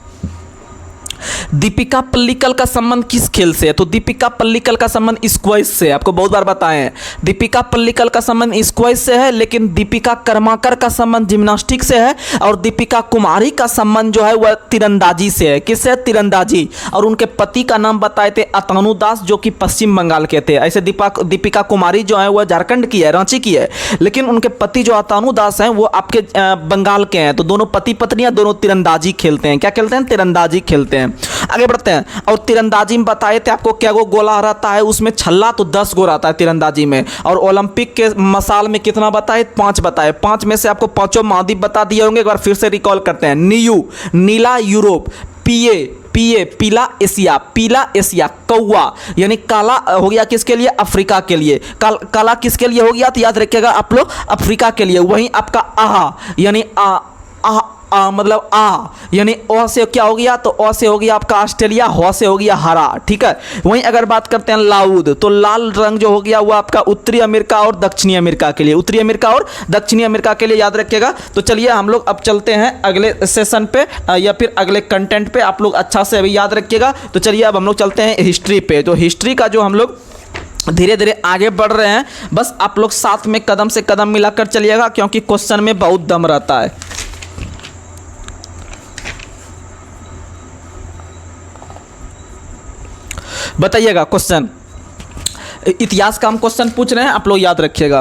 दीपिका पल्लिकल का संबंध किस खेल से है? तो दीपिका पल्लिकल का संबंध स्क्वैश से है। आपको बहुत बार बताए हैं दीपिका पल्लिकल का संबंध स्क्वैश से है, लेकिन दीपिका कर्माकर का संबंध जिम्नास्टिक से है। और दीपिका कुमारी का संबंध जो है वह तीरंदाजी से है। किससे? तीरंदाजी। और उनके पति का नाम बताए थे अतानु दास, जो कि पश्चिम बंगाल के थे। ऐसे दीपिका कुमारी जो है वह झारखंड की है, रांची की है, लेकिन उनके पति जो अतानु दास हैं वो आपके बंगाल के हैं। तो दोनों पति पत्नियां दोनों तीरंदाजी खेलते हैं। क्या खेलते हैं? तीरंदाजी खेलते हैं। आगे बढ़ते हैं। और तीरंदाजी में बताए थे आपको क्या गो गोला रहता है, उसमें छल्ला तो 10 गो रहता है तीरंदाजी में। और ओलंपिक के मसाल में कितना बताए? 5 बताए। 5 में से आपको पांचों महाद्वीप बता दिए होंगे। एक बार फिर से रिकॉल करते हैं। नीयू नीला यूरोप, पीए पीला एशिया, पीला एशिया। कौवा यानी काला हो गया किसके लिए? अफ्रीका के लिए। काला किसके लिए हो गया? तो याद रखिएगा आप लोग अफ्रीका के लिए। वहीं आपका आहा यानी मतलब यानी ओ से क्या हो गया? तो ओ से हो गया आपका ऑस्ट्रेलिया, हो से हो गया हरा। ठीक है। वहीं अगर बात करते हैं लाउद, तो लाल रंग जो हो गया वो आपका उत्तरी अमेरिका और दक्षिणी अमेरिका के लिए, उत्तरी अमेरिका और दक्षिणी अमेरिका के लिए, याद रखिएगा। तो चलिए हम लोग अब चलते हैं अगले सेशन पे या फिर अगले कंटेंट पे। आप लोग अच्छा से अभी याद रखिएगा। तो चलिए अब हम लोग चलते हैं हिस्ट्री पे। तो हिस्ट्री का जो हम लोग धीरे धीरे आगे बढ़ रहे हैं, बस आप लोग साथ में कदम से कदम मिलाकर चलिएगा, क्योंकि क्वेश्चन में बहुत दम रहता है। बताइएगा क्वेश्चन, इतिहास का हम क्वेश्चन पूछ रहे हैं, आप लोग याद रखिएगा।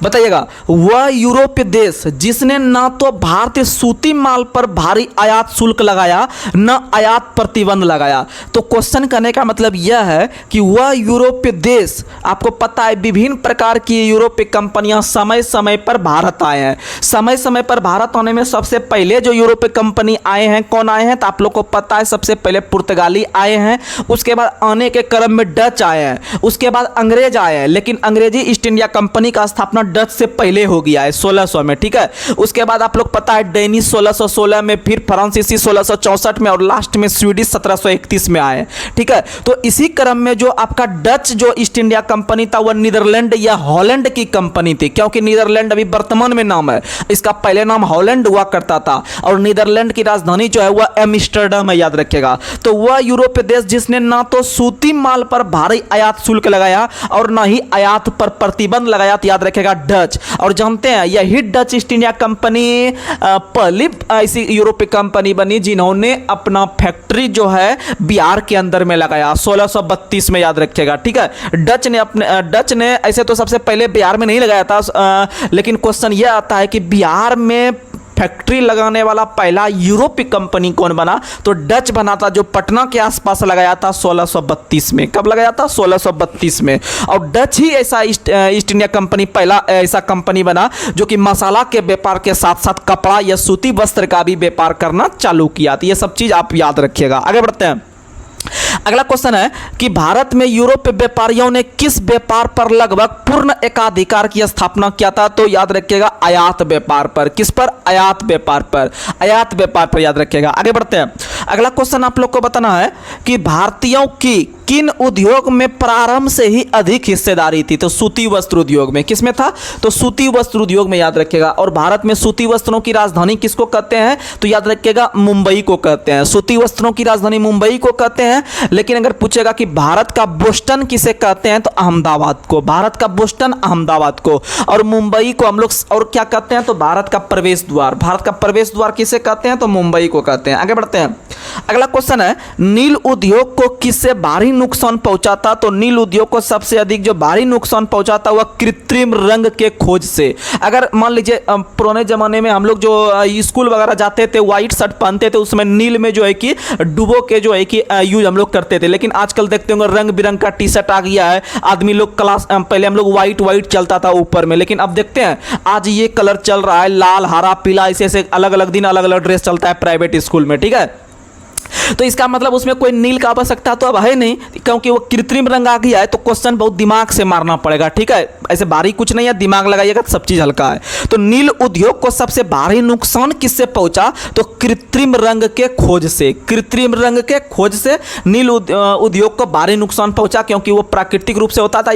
बताइएगा, वह यूरोपीय देश जिसने ना तो भारतीय सूती माल पर भारी आयात शुल्क लगाया न आयात प्रतिबंध लगाया। तो क्वेश्चन करने का मतलब यह है कि वह यूरोपीय देश, आपको पता है विभिन्न प्रकार की यूरोपीय कंपनियां समय समय पर भारत आए हैं। समय समय पर भारत आने में सबसे पहले जो यूरोपीय कंपनी आए हैं, कौन आए हैं? तो आप लोग को पता है, सबसे पहले पुर्तगाली आए हैं, उसके बाद आने के क्रम में डच आए हैं, उसके बाद अंग्रेज आए हैं। लेकिन अंग्रेजी ईस्ट इंडिया कंपनी का स्थापना डच से पहले हो गया है 1600 में, ठीक है। उसके बाद आप लोग पता है डेनिश 1616 में, फिर फ्रांसीसी 1664 में और लास्ट में स्वीडिश 1731 में आए, ठीक है। तो इसी क्रम में जो आपका डच जो ईस्ट इंडिया कंपनी था वह नीदरलैंड या हॉलैंड की कंपनी थी, क्योंकि नीदरलैंड अभी वर्तमान में नाम है, इसका पहले नाम हॉलैंड हुआ करता था और नीदरलैंड की राजधानी जो है वह एम्स्टर्डम है, याद रखिएगा। तो वह यूरोपीय देश जिसने ना तो सूती माल पर भारी आयात शुल्क लगाया और ना ही आयात पर प्रतिबंध लगाया, तो याद रखेगा डच। और जानते हैं यही डच ईस्ट इंडिया कंपनी पहली ऐसी यूरोपीय कंपनी बनी जिन्होंने अपना फैक्ट्री जो है बिहार के अंदर में लगाया 1632 में, याद रखिएगा, ठीक है। डच ने ऐसे तो सबसे पहले बिहार में नहीं लगाया था, लेकिन क्वेश्चन यह आता है कि बिहार में फैक्ट्री लगाने वाला पहला यूरोपीय कंपनी कौन बना? तो डच बना था, जो पटना के आसपास लगाया था 1632 में। कब लगाया था? 1632 में। और डच ही ऐसा ईस्ट इंडिया कंपनी पहला ऐसा कंपनी बना जो कि मसाला के व्यापार के साथ साथ कपड़ा या सूती वस्त्र का भी व्यापार करना चालू किया। तो ये सब चीज आप याद रखिएगा। आगे बढ़ते हैं। अगला क्वेश्चन है कि भारत में यूरोपीय व्यापारियों ने किस व्यापार पर लगभग पूर्ण एकाधिकार की स्थापना किया था? तो याद रखिएगा आयात व्यापार पर। किस पर? आयात व्यापार पर। आयात व्यापार पर याद रखिएगा। आगे बढ़ते हैं। अगला क्वेश्चन आप लोग को बताना है कि भारतीयों की किन उद्योग में प्रारंभ से ही अधिक हिस्सेदारी थी? तो सूती वस्त्र उद्योग में। किसमें था? तो सूती वस्त्र उद्योग में, याद रखिएगा। और भारत में सूती वस्त्रों की राजधानी किसको कहते हैं? तो याद रखिएगा मुंबई को कहते हैं। सूती वस्त्रों की राजधानी मुंबई को कहते हैं। लेकिन अगर पूछेगा कि भारत का बोस्टन किसे कहते हैं, तो अहमदाबाद को। भारत का बोस्टन अहमदाबाद को। और मुंबई को हम लोग और क्या कहते हैं? तो भारत का प्रवेश द्वार। भारत का प्रवेश द्वार किसे कहते हैं? तो मुंबई को कहते हैं। आगे बढ़ते हैं। अगला क्वेश्चन है नील उद्योग को किससे भारी नुकसान पहुंचा था? तो नील उद्योग को सबसे अधिक जो भारी नुकसान पहुंचा था वह कृत्रिम रंग के खोज से। अगर मान लीजिए पुराने जमाने में हम लोग जो स्कूल वगैरह जाते थे, व्हाइट शर्ट पहनते थे, उसमें नील में जो है कि डुबो के जो है कि यूज हम लोग करते थे। लेकिन आजकल देखते होंगे रंग बिरंग का टी शर्ट आ गया है। आदमी लोग क्लास पहले हम लोग व्हाइट चलता था ऊपर में, लेकिन अब देखते हैं आज ये कलर चल रहा है, लाल, हरा, पीला, ऐसे अलग अलग दिन अलग अलग ड्रेस चलता है प्राइवेट स्कूल में, ठीक है। तो इसका मतलब उसमें कोई नील का आवश्यकता तो अब है नहीं, क्योंकि वो कृत्रिम रंग आ गया है। तो क्वेश्चन बहुत दिमाग से मारना पड़ेगा, ठीक है। ऐसे भारी कुछ नहीं है, दिमाग लगाइएगा तो सब चीज हल्का है। तो नील उद्योग को सबसे भारी नुकसान किससे पहुंचा? तो कृत्रिम रंग के खोज से। कृत्रिम रंग के खोज से नील उद्योग को भारी नुकसान पहुंचा, क्योंकि वो प्राकृतिक रूप से होता था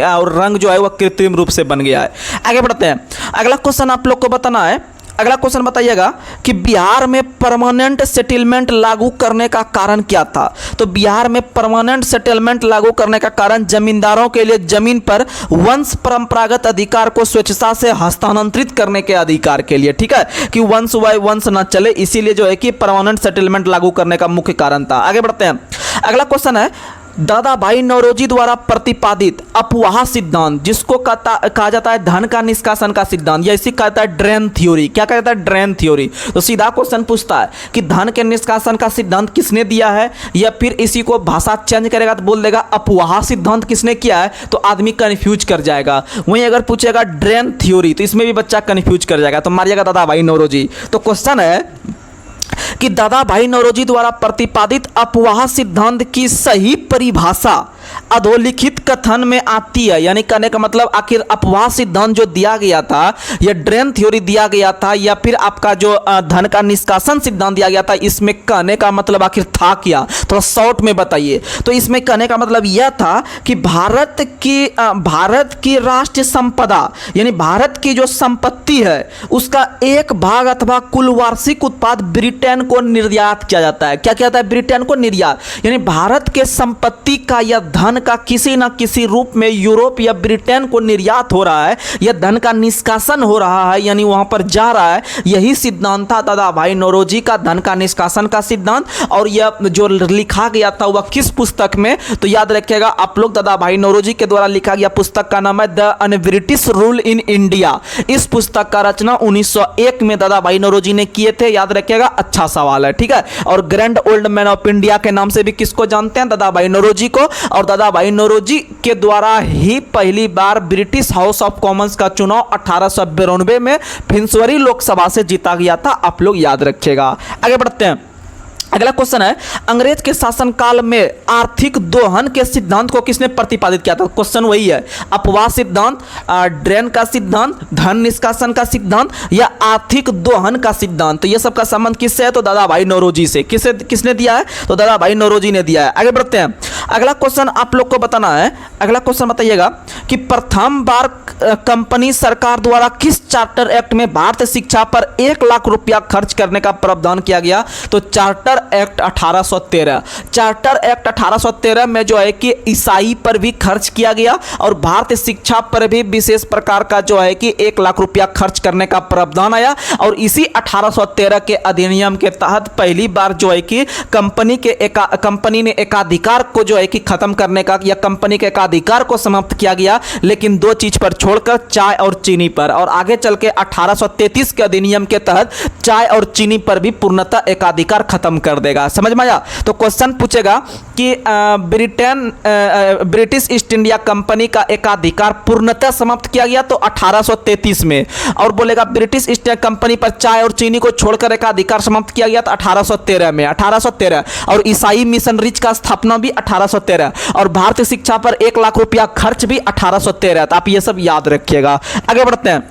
और रंग जो है वह कृत्रिम रूप से बन गया है। आगे बढ़ते हैं। अगला क्वेश्चन आप लोग को बताना है। अगला क्वेश्चन बताइएगा कि बिहार में परमानेंट सेटलमेंट लागू करने का कारण क्या था? तो बिहार में परमानेंट सेटलमेंट लागू करने का कारण जमींदारों के लिए जमीन पर वंश परंपरागत अधिकार को स्वेच्छा से हस्तांतरित करने के अधिकार के लिए, ठीक है, कि वंश वाय वंश ना चले, इसीलिए जो है कि परमानेंट सेटलमेंट लागू करने का मुख्य कारण था। आगे बढ़ते हैं। अगला क्वेश्चन है दादा भाई नौरोजी द्वारा प्रतिपादित अपवाह सिद्धांत, जिसको कहा जाता है धन का निष्कासन का सिद्धांत, या इसी कहता है ड्रेन थ्योरी। क्या कहता है? Drain theory. तो सीधा क्वेश्चन पूछता है कि धन के निष्कासन का सिद्धांत किसने दिया है, या फिर इसी को भाषा चेंज करेगा तो बोल देगा अपवाह सिद्धांत किसने किया है, तो आदमी कंफ्यूज कर जाएगा। वहीं अगर पूछेगा ड्रेन थ्योरी तो इसमें भी बच्चा कंफ्यूज कर जाएगा, तो मारिएगा दादा भाई नौरोजी। तो क्वेश्चन है कि दादा भाई नौरोजी द्वारा प्रतिपादित अपवाह सिद्धांत की सही परिभाषा अधोलिखित कथन में आती है। यानी कहने का मतलब आखिर अपवाह सिद्धांत जो दिया गया था, या ड्रेन थ्योरी दिया गया था, या फिर आपका जो धन का निष्कासन सिद्धांत दिया गया था, इसमें कहने का मतलब आखिर था क्या? थोड़ा शॉर्ट में बताइए। तो इसमें कहने का मतलब यह था कि भारत की राष्ट्रीय संपदा, यानी भारत की जो संपत्ति है उसका एक भाग अथवा कुल वार्षिक उत्पाद ब्रिटेन को निर्यात किया जाता है। क्या किया जाता है? ब्रिटेन को निर्यात, यानी भारत के संपत्ति का या धन का किसी न किसी रूप में यूरोप या ब्रिटेन को निर्यात हो रहा है, या धन का निष्कासन हो रहा है, यानी वहां पर जा रहा है। यही सिद्धांत था दादा भाई नौरोजी का, धन का निष्कासन का सिद्धांत। और यह जो लिखा गया था वह किस पुस्तक में, तो याद रखिएगा आप लोग, दादा भाई नौरोजी के द्वारा लिखा गया पुस्तक का नाम है the British rule in India. इस पुस्तक का रचना 1901 में दादा भाई नौरोजी ने किए थे, याद रखिएगा, अच्छा सवाल है, ठीक है। और grand old man of India के नाम से भी किसको जानते हैं, दादा भाई नौरोजी को। और दादा भाई नौरोजी के द्वारा ही पहली बार ब्रिटिश हाउस ऑफ कॉमन्स का चुनाव 1892 में फिंसवरी लोकसभा से जीता गया था, आप लोग याद रखिएगा। आगे बढ़ते हैं। अगला क्वेश्चन है, अंग्रेज के शासनकाल में आर्थिक दोहन के सिद्धांत को किसने प्रतिपादित किया था। क्वेश्चन वही है, अपवाह सिद्धांत, ड्रेन का सिद्धांत, धन निष्कासन का सिद्धांत, या आर्थिक दोहन का सिद्धांत। तो ये सबका संबंध किससे है, तो दादा भाई नौरोजी से। किसने दिया है, तो दादा भाई नौरोजी ने दिया है। आगे बढ़ते हैं। अगला क्वेश्चन आप लोग को बताना है, अगला क्वेश्चन बताइएगा कि प्रथम बार कंपनी सरकार द्वारा किस चार्टर एक्ट में भारतीय शिक्षा पर 1 लाख रुपया खर्च करने का प्रावधान किया गया, तो चार्टर एक्ट 1813। चार्टर एक्ट 1813 में जो है कि ईसाई पर भी खर्च किया गया और भारतीय शिक्षा पर भी विशेष प्रकार का जो है कि 1 लाख रुपया खर्च करने का प्रावधान आया। और इसी 1813 के अधिनियम के तहत पहली बार जो है कि कंपनी ने एकाधिकार को जो है कि खत्म करने का, या कंपनी के एकाधिकार को समाप्त किया गया, लेकिन 2 चीज पर छोड़कर, चाय और चीनी पर। और आगे चल के 1833 के अधिनियम के तहत चाय और चीनी पर भी पूर्णतः एकाधिकार खत्म कर देगा। समझ में आया। तो क्वेश्चन पूछेगा कि ब्रिटिश ईस्ट इंडिया कंपनी का एकाधिकार पूर्णतः समाप्त किया गया तो 1833 में, और बोलेगा ब्रिटिश ईस्ट इंडिया कंपनी पर चाय और चीनी को छोड़कर एकाधिकार समाप्त किया गया तो 1813 में, 1813। और ईसाई मिशनरीज का स्थापना भी 1813, और भारतीय शिक्षा पर 1 लाख रुपया खर्च भी 1813। तो आप ये सब याद रखिएगा। आगे बढ़ते हैं।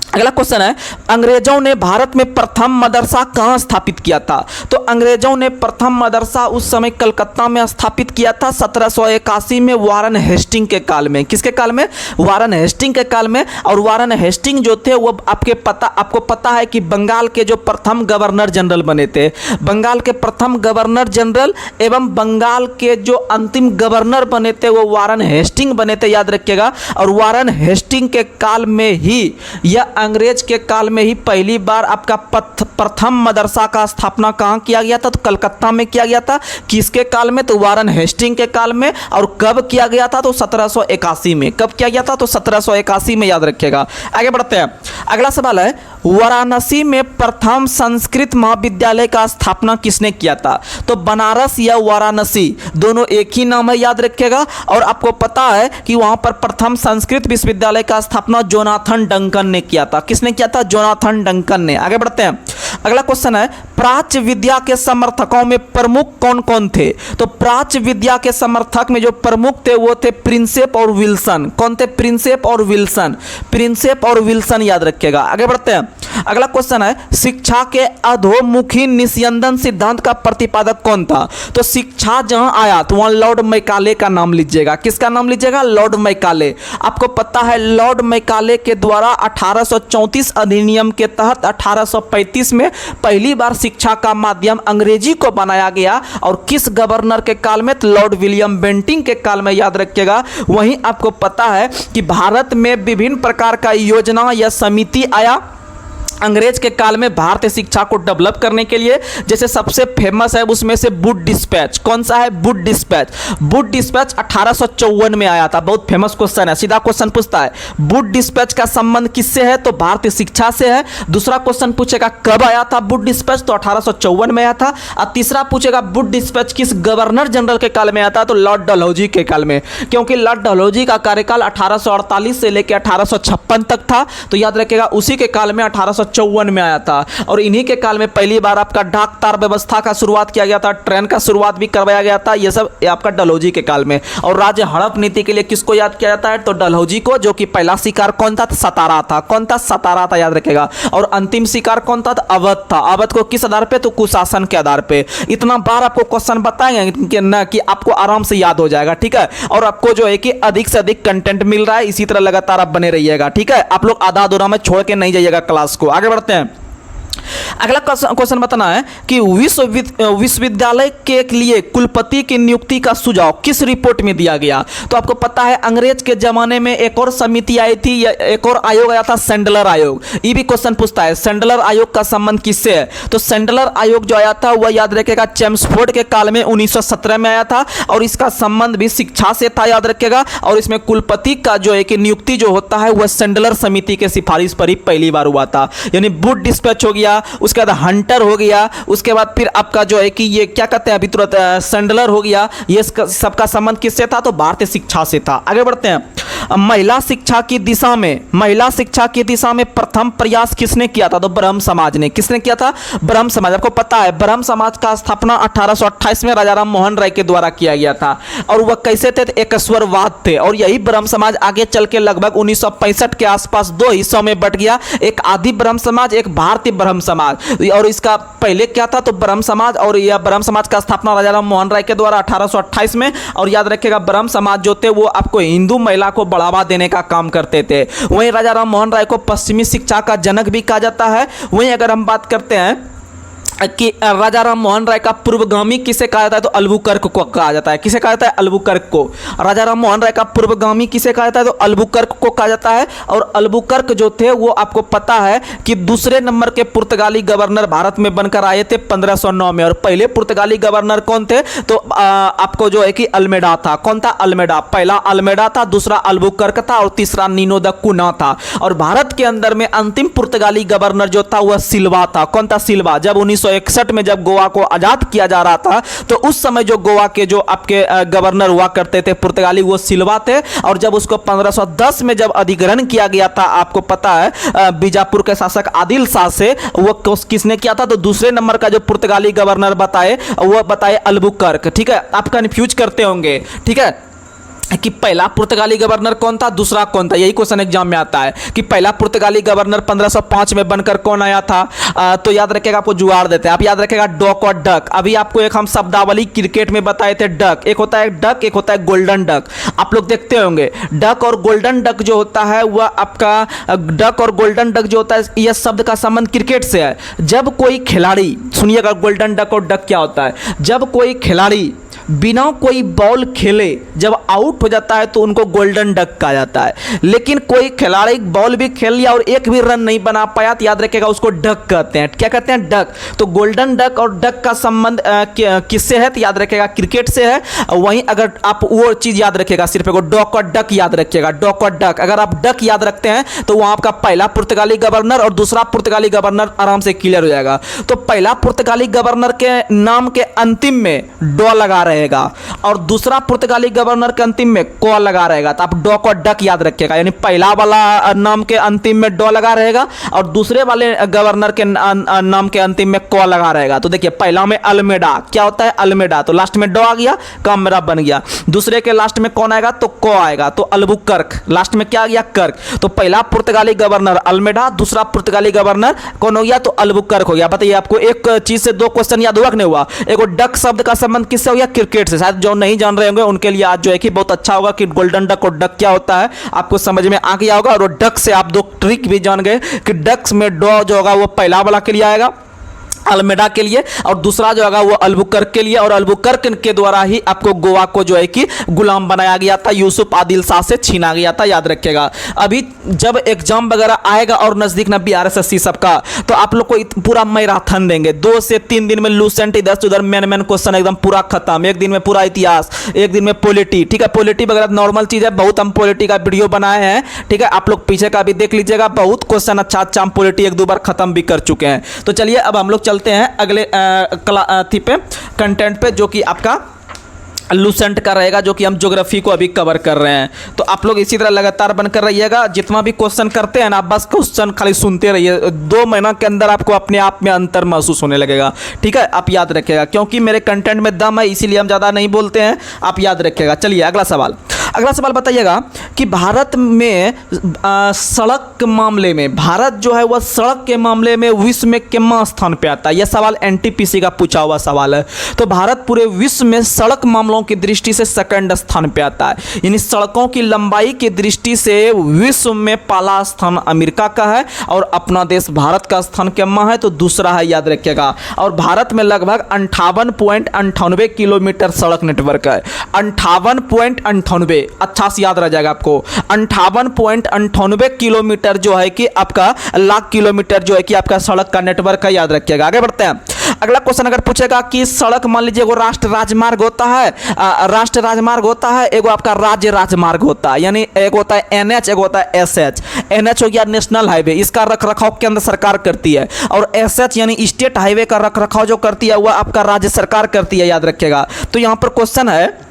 अगला क्वेश्चन है, अंग्रेजों ने भारत में प्रथम मदरसा कहां स्थापित किया था, तो अंग्रेजों ने प्रथम मदरसा उस समय कलकत्ता में स्थापित किया था 1781 में, वारन हेस्टिंग के काल में। किसके काल में, वारन हेस्टिंग के काल में। और वारन हेस्टिंग जो थे वो आपको पता है कि बंगाल के जो प्रथम गवर्नर जनरल बने थे, बंगाल के प्रथम गवर्नर जनरल एवं बंगाल के जो अंतिम गवर्नर बने थे वो वारन हेस्टिंग बने थे, याद रखिएगा। और वारन हेस्टिंग के काल में ही, यह अंग्रेज के काल में ही पहली बार आपका प्रथम मदरसा का स्थापना कहां किया गया था, तो कलकत्ता में किया गया था। किसके काल में, तो वारन हेस्टिंग के काल में। और कब किया गया था, तो 1781 में। कब किया गया था, तो 1781 में, याद रखिएगा। आगे बढ़ते हैं। अगला सवाल है, वाराणसी में प्रथम संस्कृत महाविद्यालय का स्थापना किसने किया था, तो बनारस या वाराणसी दोनों एक ही नाम है, याद रखिएगा। और आपको पता है कि वहां पर प्रथम संस्कृत विश्वविद्यालय का स्थापना जोनाथन डंकन ने किया था। किसने किया था, जोनाथन डंकन ने। आगे बढ़ते हैं। अगला क्वेश्चन है, प्राच्य विद्या के समर्थकों में प्रमुख कौन कौन थे, तो प्राच्य विद्या के समर्थक में जो प्रमुख थे वो थे प्रिंसेप और विल्सन। कौन थे, प्रिंसेप और विल्सन, प्रिंसेप और विल्सन, याद रखिएगा। आगे बढ़ते हैं। अगला क्वेश्चन है, शिक्षा के अधोमुखी निस्यंदन सिद्धांत का प्रतिपादक कौन था, तो शिक्षा जहां आया तो वहां लॉर्ड मैकाले का नाम लीजिएगा। किसका नाम लीजिएगा, लॉर्ड मैकाले। आपको पता है लॉर्ड मैकाले के द्वारा 1834 अधिनियम के तहत 1835 में पहली बार शिक्षा का माध्यम अंग्रेजी को बनाया गया। और किस गवर्नर के काल में, तो लॉर्ड विलियम बेंटिंग के काल में, याद रखिएगा। वहीं आपको पता है कि भारत में विभिन्न प्रकार का योजना या समिति आया अंग्रेज के काल में भारतीय शिक्षा को डेवलप करने के लिए। जैसे सबसे फेमस है उसमें से वुड डिस्पैच। कौन सा है, वुड डिस्पैच। वुड डिस्पैच 1854 में आया था। बहुत फेमस क्वेश्चन है, सीधा क्वेश्चन पूछता है वुड डिस्पैच का संबंध किससे है, तो भारतीय शिक्षा से है। दूसरा क्वेश्चन पूछेगा कब आया था वुड डिस्पैच, तो 1854 में आया था। और तीसरा पूछेगा वुड डिस्पैच किस गवर्नर जनरल के काल में आया था, तो लॉर्ड डलहौजी के काल में। क्योंकि लॉर्ड डलहौजी का कार्यकाल 1848 से लेकर 1856 तक था, तो याद रखिएगा उसी के काल में 1854 में आया था। और इन्हीं के काल में पहली बार आपका डाक तार व्यवस्था का शुरुआत किया गया था, ट्रेन का शुरुआत भी करवाया गया था। ये सब आपका डलहौजी के काल में। और राज्य हड़प नीति के लिए किसको याद किया जाता है, तो डलहौजी को, जो कि पहला शिकार कौन था, सतारा था। कौन था, सतारा था, याद रखेगा। और अंतिम शिकार कौन था, तो अवध था। अवध को किस आधार पे, तो कुशासन के आधार पे। इतना बार आपको क्वेश्चन बताएंगे ना कि आपको आराम से याद हो जाएगा, ठीक है। और आपको जो है कि अधिक से अधिक कंटेंट मिल रहा है, इसी तरह लगातार आप बने रहिएगा, ठीक है। आप लोग आधा अधूरा में छोड़ के नहीं जाइएगा क्लास को। आगे बढ़ते हैं। अगला क्वेश्चन बताना है कि विश्वविद्यालय के लिए कुलपति की नियुक्ति का सुझाव किस रिपोर्ट में दिया गया। तो आपको पता है अंग्रेज के जमाने में एक और समिति आई थी या एक और आयोग आया था, सैंडलर आयोग। ये भी क्वेश्चन पूछता है सैंडलर आयोग का संबंध किससे है। तो सैंडलर आयोग जो आया था वह याद रखिएगा चेम्सफोर्ड के काल में 1917 में आया था और इसका संबंध भी शिक्षा से था, याद रखिएगा। और इसमें कुलपति का जो है कि नियुक्ति जो होता है वह सैंडलर समिति के सिफारिश पर ही पहली बार हुआ था। यानी वुड डिस्पैच हो गया, उसके बाद हंटर हो गया, उसके बाद फिर आपका जो है कि ये क्या कहते हैं अभी तुरंत सैंडलर हो गया। ये सबका संबंध किससे था, तो भारतीय शिक्षा से था। आगे बढ़ते हैं। महिला शिक्षा की दिशा में प्रथम प्रयास किसने किया था, तो ब्रह्म समाज ने। किसने किया था, ब्रह्म समाज। आपको पता है ब्रह्म समाज का स्थापना 1828 में राजा राम मोहन राय के द्वारा किया गया था। और वह कैसे थे, एकस्वरवाद थे। और यही ब्रह्म समाज आगे चल के लगभग 1965 के आसपास दो हिस्सों में बट गया, एक आदि ब्रह्म समाज, एक भारतीय ब्रह्म समाज। और इसका पहले क्या था, तो ब्रह्म समाज। और यह ब्रह्म समाज का स्थापना राजा राम मोहन राय के द्वारा 1828 में। और याद रखिएगा ब्रह्म समाज जो थे वो आपको हिंदू महिला को बढ़ावा देने का काम करते थे। वहीं राजा राम मोहन राय को पश्चिमी शिक्षा का जनक भी कहा जाता है। वहीं अगर हम बात करते हैं कि राजा राम मोहन राय का पूर्वगामी किसे कहा जाता है, तो अल्बुकर्क को कहा जाता है। किसे कहा जाता है, अल्बुकर्क को। राजा राम मोहन राय का पूर्वगामी किसे कहा जाता है, तो अल्बुकर्क को कहा जाता है। और अल्बुकर्क जो थे वो आपको पता है कि दूसरे नंबर के पुर्तगाली गवर्नर भारत में बनकर आए थे 1509 में। और पहले पुर्तगाली गवर्नर कौन थे, तो आपको जो है कि अल्मेडा था। कौन था, अल्मेडा। पहला अल्मेडा था, दूसरा अल्बुकर्क था और तीसरा नीनो द कुना था। और भारत के अंदर में अंतिम पुर्तगाली गवर्नर जो था वह सिल्वा था। कौन था, सिल्वा। जब 1961 में जब गोवा को आजाद किया जा रहा था तो उस समय जो गोवा के जो आपके गवर्नर हुआ करते थे पुर्तगाली, वो सिल्वा थे। और जब उसको 1510 में जब अधिग्रहण किया गया था, आपको पता है बीजापुर के शासक आदिल शाह से, वो किसने किया था, तो दूसरे नंबर का जो पुर्तगाली गवर्नर बताए वो बताए अल्बुकर्क। ठीक है, आप कंफ्यूज करते होंगे, ठीक है, कि पहला पुर्तगाली गवर्नर कौन था, दूसरा कौन था। यही क्वेश्चन एग्जाम में आता है कि पहला पुर्तगाली गवर्नर 1505 में बनकर कौन आया था। तो याद रखिएगा, आपको जुगाड़ देते हैं। आप याद रखिएगा डॉक और डक। अभी आपको एक हम शब्दावली क्रिकेट में बताए थे, डक एक होता है डक, एक होता है गोल्डन डक। आप लोग देखते होंगे डक और गोल्डन डक जो होता है वह आपका डक और गोल्डन डक जो होता है यह शब्द का संबंध क्रिकेट से है। जब कोई खिलाड़ी, सुनिएगा गोल्डन डक और डक क्या होता है, जब कोई खिलाड़ी बिना कोई बॉल खेले जब आउट हो जाता है तो उनको गोल्डन डक कहा जाता है। लेकिन कोई खिलाड़ी बॉल भी खेल लिया और एक भी रन नहीं बना पाया तो याद रखिएगा उसको डक कहते हैं। क्या कहते हैं, डक। तो गोल्डन डक और डक का संबंध किससे है, तो याद रखिएगा क्रिकेट से है। वहीं अगर आप वो चीज़ याद रखिएगा, सिर्फ डॉक और डक याद रखिएगा, डॉक और डक। अगर आप डक याद रखते हैं तो वहाँ आपका पहला पुर्तगाली गवर्नर और दूसरा पुर्तगाली गवर्नर आराम से क्लियर हो जाएगा। तो पहला पुर्तगाली गवर्नर के नाम के अंतिम में डॉ लगा रहेगा और दूसरा पुर्तगाली गवर्नर के अंतिम में को लगा रहेगा। तो आप डॉक और डक याद रखिएगा, यानी पहला वाला नाम के अंतिम में डॉ लगा रहेगा और दूसरे वाले गवर्नर के नाम के अंतिम में को लगा रहेगा। तो देखिए पहला में अल्मेडा, क्या होता है अल्मेडा, तो लास्ट में डॉ आ गया, काम मेरा बन गया। दूसरे के लास्ट में कौन आएगा, तो को आएगा, तो अल्बुकर्क, लास्ट में क्या आ गया, कर्क। तो पहला पुर्तगाली गवर्नर अल्मेडा, दूसरा पुर्तगाली गवर्नर कौन हो गया, तो अल्बुकर्क हो गया। बताइए आपको एक चीज से दो क्वेश्चन याद हुआ कि नहीं हुआ। एक डक शब्द का संबंध किससे हो गया, क्रिकेट से। शायद जो नहीं जान रहे होंगे उनके लिए आज जो है कि बहुत अच्छा होगा कि गोल्डन डक और डक क्या होता है आपको समझ में आ गया होगा। और डक से आप दो ट्रिक भी जान गए कि डक्स में डॉ जो होगा वो पहला वाला के लिए आएगा अल्मेडा के लिए, और दूसरा जो होगा वो अल्बुकर्क के लिए। और अल्बुकर्क के द्वारा ही आपको गोवा को जो है कि गुलाम बनाया गया था, यूसुफ आदिल शाह से छीना गया था, याद रखिएगा। अभी जब एग्जाम वगैरह आएगा और नजदीक ना BRSSC सबका, तो आप लोग को पूरा मैराथन देंगे, 2 से 3 दिन में लूसेंट इधर से उधर मैन क्वेश्चन एकदम पूरा खत्म। एक दिन में पूरा इतिहास, एक दिन में पॉलिटी, ठीक है, पॉलिटी वगैरह नॉर्मल चीज है, बहुत हम पॉलिटी का वीडियो बनाए हैं, ठीक है, आप लोग पीछे का भी देख लीजिएगा, बहुत क्वेश्चन अच्छा अच्छा हम पॉलिटी 1-2 बार खत्म भी कर चुके हैं। तो चलिए अब हम लोग चलते हैं अगले पे कंटेंट पे, जो कि आपका लूसेंट का रहेगा, जो कि हम ज्योग्राफी को अभी कवर कर रहे हैं। तो आप लोग इसी तरह लगातार बनकर रहिएगा, जितना भी क्वेश्चन करते हैं ना आप बस क्वेश्चन खाली सुनते रहिए, 2 महीना के अंदर आपको अपने आप में अंतर महसूस होने लगेगा, ठीक है, आप याद रखिएगा, क्योंकि मेरे कंटेंट में दम है इसीलिए हम ज़्यादा नहीं बोलते हैं, आप याद रखिएगा। चलिए अगला सवाल, अगला सवाल बताइएगा कि भारत में सड़क के मामले में भारत जो है वह सड़क के मामले में विश्व में कितना स्थान पे आता है। यह सवाल एनटीपीसी का पूछा हुआ सवाल है। तो भारत पूरे विश्व में सड़क मामलों की दृष्टि से सेकंड स्थान पे आता है, यानी सड़कों की लंबाई की दृष्टि से विश्व में पहला स्थान अमेरिका का है और अपना देश भारत का स्थान कितना है तो दूसरा है, याद रखिएगा। और भारत में लगभग 58.98 किलोमीटर सड़क नेटवर्क है। 58.98, अच्छा से याद रह जाएगा आपको। 58.98 किलोमीटर जो है कि आपका लाख किलोमीटर जो है कि आपका सड़क का नेटवर्क है, याद रखिएगा। आगे बढ़ते हैं। अगला क्वेश्चन अगर पूछेगा कि सड़क मान लीजिए एगो राष्ट्र राजमार्ग होता है, राष्ट्र राजमार्ग होता है, एगो आपका राज्य राजमार्ग होता है, यानी एक होता है एनएच, एक होता है एसएच। एनएच हो गया नेशनल हाईवे, इसका रखरखाव केंद्र सरकार करती है, और एसएच यानी स्टेट हाईवे का रखरखाव जो करती है वह आपका राज्य सरकार करती है, याद रखिएगा। तो यहाँ पर क्वेश्चन है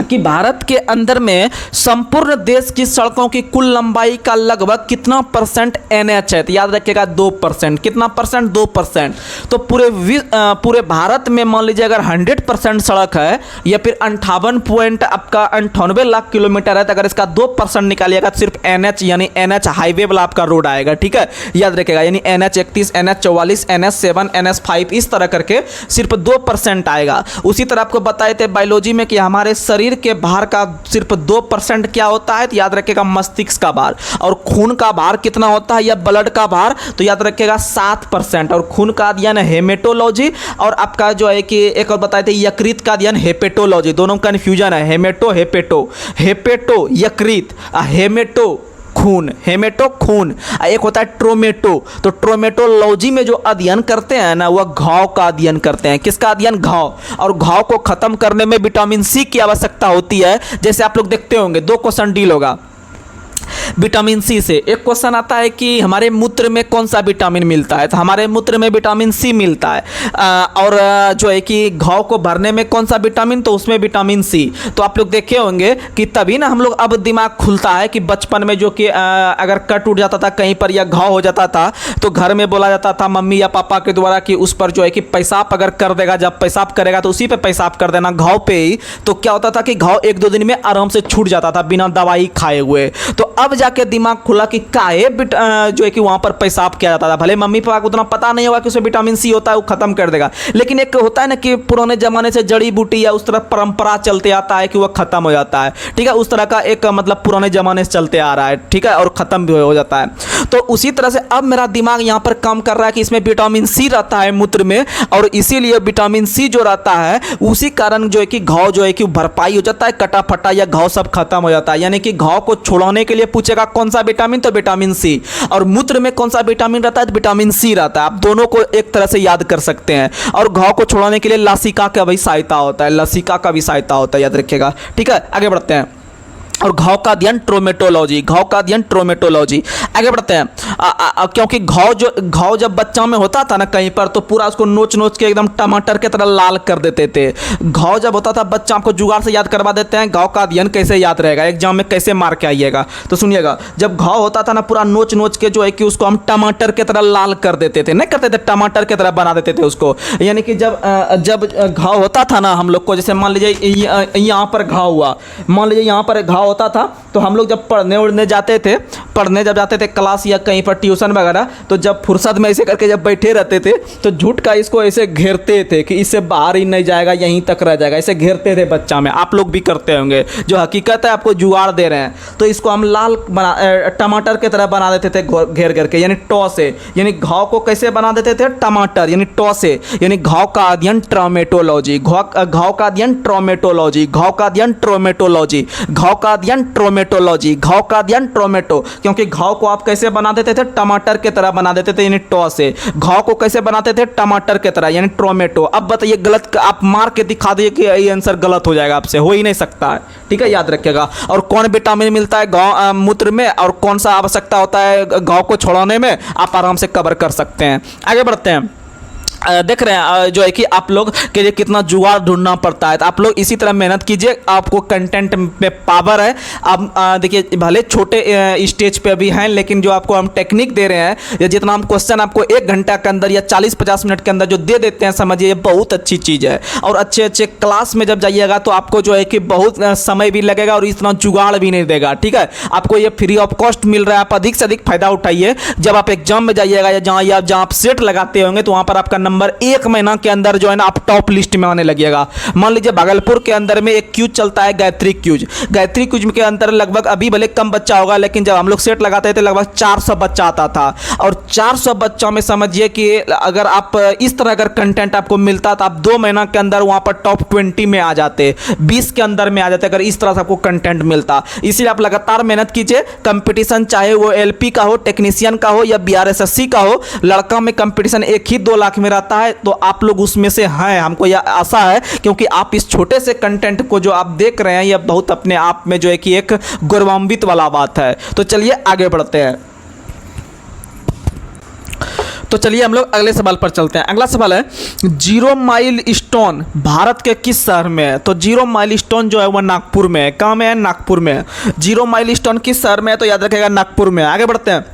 कि भारत के अंदर में संपूर्ण देश की सड़कों की कुल लंबाई का लगभग कितना परसेंट एनएच है, तो याद रखिएगा 2%। कितना परसेंट? 2%। तो पूरे भारत में मान लीजिए अगर 100% सड़क है या फिर 58 लाख किलोमीटर है, तो अगर इसका 2% निकालिएगा तो सिर्फ एनएच यानी एनएच हाईवे वाला आपका रोड आएगा, ठीक है, याद रखिएगा। यानी NH 31, NH 44, NH 7, NH 5 इस तरह करके सिर्फ 2% आएगा। उसी तरह आपको बताए थे बायोलॉजी में कि हमारे शरीर के भार का सिर्फ 2% क्या होता है, तो याद रखिएगा मस्तिष्क का भार। और खून का भार कितना होता है या ब्लड का भार, तो याद रखिएगा 7%। और खून का अध्ययन हेमेटोलॉजी, और आपका जो है कि एक और बताए थे यकृत का अध्ययन हेपेटोलॉजी। दोनों का कन्फ्यूजन है, हेमेटो हेपेटो यकृत, हेमेटो खून, हेमेटो खून, एक होता है ट्रोमेटो। तो ट्रोमेटोलॉजी में जो अध्ययन करते हैं ना वह घाव का अध्ययन करते हैं। किसका अध्ययन? घाव। और घाव को खत्म करने में विटामिन सी की आवश्यकता होती है। जैसे आप लोग देखते होंगे 2 क्वेश्चन डील होगा विटामिन सी से। एक क्वेश्चन आता है कि हमारे मूत्र में कौन सा विटामिन मिलता है, तो हमारे मूत्र में विटामिन सी मिलता है। और जो है कि घाव को भरने में कौन सा विटामिन, तो उसमें विटामिन सी। तो आप लोग देखे होंगे कि तभी ना हम लोग अब दिमाग खुलता है कि बचपन में जो कि अगर कट उठ जाता था कहीं पर या घाव हो जाता था तो घर में बोला जाता था मम्मी या पापा के द्वारा कि उस पर जो है कि पेशाब अगर कर देगा, जब पेशाब करेगा तो उसी पे पेशाब कर देना, घाव पे ही। तो क्या होता था कि घाव 1-2 दिन में आराम से छूट जाता था बिना दवाई खाए हुए। तो अब जाके दिमाग खुला कि काहे जो है कि वहां पर पेशाब किया जाता था। भले मम्मी पापा को उतना पता नहीं होगा कि उसमें विटामिन सी होता है, वो खत्म कर देगा, लेकिन एक होता है ना कि पुराने जमाने से जड़ी बूटी या उस तरह परंपरा चलते आता है कि वह खत्म हो जाता है, ठीक है। उस तरह का एक मतलब पुराने जमाने से चलते आ रहा है, ठीक है, और खत्म भी हो जाता है। तो उसी तरह से अब मेरा दिमाग यहां पर काम कर रहा है कि इसमें विटामिन सी रहता है मूत्र में, और इसीलिए विटामिन सी जो रहता है उसी कारण जो है कि घाव जो है कि भरपाई हो जाता है, कटा फटा या घाव सब खत्म हो जाता है। यानी कि घाव को छुड़ाने के लिए पूछेगा कौन सा विटामिन, तो विटामिन सी। और मूत्र में कौन सा विटामिन रहता है, तो विटामिन सी रहता है। आप दोनों को एक तरह से याद कर सकते हैं। और घाव को छुड़ाने के लिए लसिका का भी सहायता होता है, लसिका का भी सहायता होता है, याद रखिएगा, ठीक है। आगे बढ़ते हैं। और घाव का अध्ययन ट्रोमेटोलॉजी, घाव का अध्ययन ट्रोमेटोलॉजी। आगे बढ़ते हैं। क्योंकि घाव जब बच्चा में होता था ना कहीं पर, तो पूरा उसको नोच नोच के एकदम टमाटर के तरह लाल कर देते थे। घाव जब होता था बच्चा, आपको जुगाड़ से याद करवा देते हैं घाव का अध्ययन कैसे याद रहेगा, एग्जाम में कैसे मार के आइएगा। तो सुनिएगा, जब घाव होता था ना पूरा नोच नोच के जो है कि उसको हम टमाटर के तरह लाल कर देते थे, नहीं करते थे, टमाटर के तरह बना देते थे उसको। यानी कि जब घाव होता था ना हम लोग को, जैसे मान लीजिए यहाँ पर घाव हुआ, मान लीजिए यहाँ पर घाव होता था, तो हम लोग जब पढ़ने जाते थे क्लास या कहीं पर ट्यूशन वगैरह, तो जब फुर्सत में ऐसे करके जब बैठे रहते थे तो झूठ का इसको ऐसे घेरते थे कि इससे बाहर ही नहीं जाएगा, यहीं तक रह जाएगा, ऐसे घेरते थे बच्चा में। आप लोग भी करते होंगे, जो हकीकत है आपको जुगाड़ दे रहे हैं। तो इसको हम लाल टमाटर के तरह बना देते थे घेर घेर के, यानी टॉ से। यानी घाव को कैसे बना देते थे, टमाटर यानी टॉ से। यानी घाव का अध्ययन ट्रोमेटोलॉजी, घाव का अध्ययन ट्रोमेटोलॉजी, घाव का अध्ययन ट्रोमेटोलॉजी, घाव का अध्ययन ट्रोमेटोलॉजी, घाव का अध्ययन ट्रोमेटो। क्योंकि घाव को आप कैसे बना देते थे, टमाटर के तरह बना देते थे, यानी टॉ से। घाव को कैसे बनाते थे, टमाटर के तरह, यानी ट्रोमेटो। अब बताइए गलत, आप मार के दिखा दिए कि ये आंसर गलत हो जाएगा, आपसे हो ही नहीं सकता है, ठीक है, याद रखिएगा। और कौन विटामिन मिलता है घाव मूत्र में, और कौन सा आवश्यकता होता है घाव को छुड़ाने में, आप आराम से कवर कर सकते हैं। आगे बढ़ते हैं। देख रहे हैं जो है कि आप लोग के लिए कितना जुगाड़ ढूंढना पड़ता है। तो आप लोग इसी तरह मेहनत कीजिए, आपको कंटेंट में पावर है। आप देखिए भले छोटे स्टेज पे अभी हैं, लेकिन जो आपको हम टेक्निक दे रहे हैं या जितना हम क्वेश्चन आपको 1 घंटा के अंदर या 40-50 मिनट के अंदर जो दे देते हैं, समझिए ये बहुत अच्छी चीज़ है। और अच्छे अच्छे क्लास में जब जाइएगा तो आपको जो है कि बहुत समय भी लगेगा और इतना जुगाड़ भी नहीं देगा। ठीक है, आपको ये फ्री ऑफ कॉस्ट मिल रहा है, आप अधिक से अधिक फायदा उठाइए। जब आप एग्जाम में जाइएगा या जहाँ आप सेट लगाते होंगे तो वहाँ पर आपका नंबर 1 महीना के अंदर जो है ना आप टॉप लिस्ट में आने लगेगा। मान लीजिए भागलपुर के अंदर में एक क्यूज चलता है, गायत्री क्यूज। गायत्री क्यूज के अंदर लगभग अभी भले कम बच्चा होगा, लेकिन जब हम लोग सेट लगाते थे लगभग 400 बच्चा आता था। और 400 बच्चों में समझिए कि अगर आप इस तरह अगर कंटेंट आपको मिलता तो आप 2 महीना के अंदर वहाँ पर टॉप 20 में आ जाते, 20 के अंदर में आ जाते, अगर इस तरह से आपको कंटेंट मिलता। इसीलिए आप लगातार मेहनत कीजिए। कंपटीशन चाहे वो एलपी का हो, टेक्नीशियन का हो या बीआरएसएससी का हो, लड़का में कंपटीशन 1 ही 2 लाख में रहता है। तो आप लोग उसमें से हैं, हमको यह आशा है, क्योंकि आप इस छोटे से कंटेंट को जो आप देख रहे हैं यह बहुत अपने आप में जो है कि एक गौरवान्वित वाला बात है। तो चलिए आगे बढ़ते हैं। तो चलिए हम लोग अगले सवाल पर चलते हैं। अगला सवाल है, जीरो माइल स्टोन भारत के किस शहर में है? तो जीरो माइल स्टोन जो है वह नागपुर में है। कहाँ में है? नागपुर में है। जीरो माइल स्टोन किस शहर में है? तो याद रखिएगा नागपुर में। आगे बढ़ते हैं।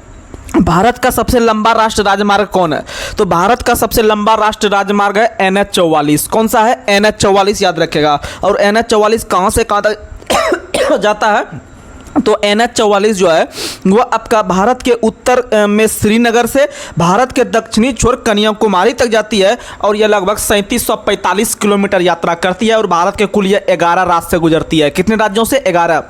भारत का सबसे लंबा राष्ट्रीय राजमार्ग कौन है? तो भारत का सबसे लंबा राष्ट्रीय राजमार्ग है NH44। कौन सा है? NH44 याद रखेगा। और NH44 कहाँ से कहाँ तक जाता है? तो NH44 जो है वह आपका भारत के उत्तर में श्रीनगर से भारत के दक्षिणी छोर कन्याकुमारी तक जाती है। और यह लगभग 3745 किलोमीटर यात्रा करती है। और भारत के कुल यह 11 राज्य से गुजरती है। कितने राज्यों से? 11।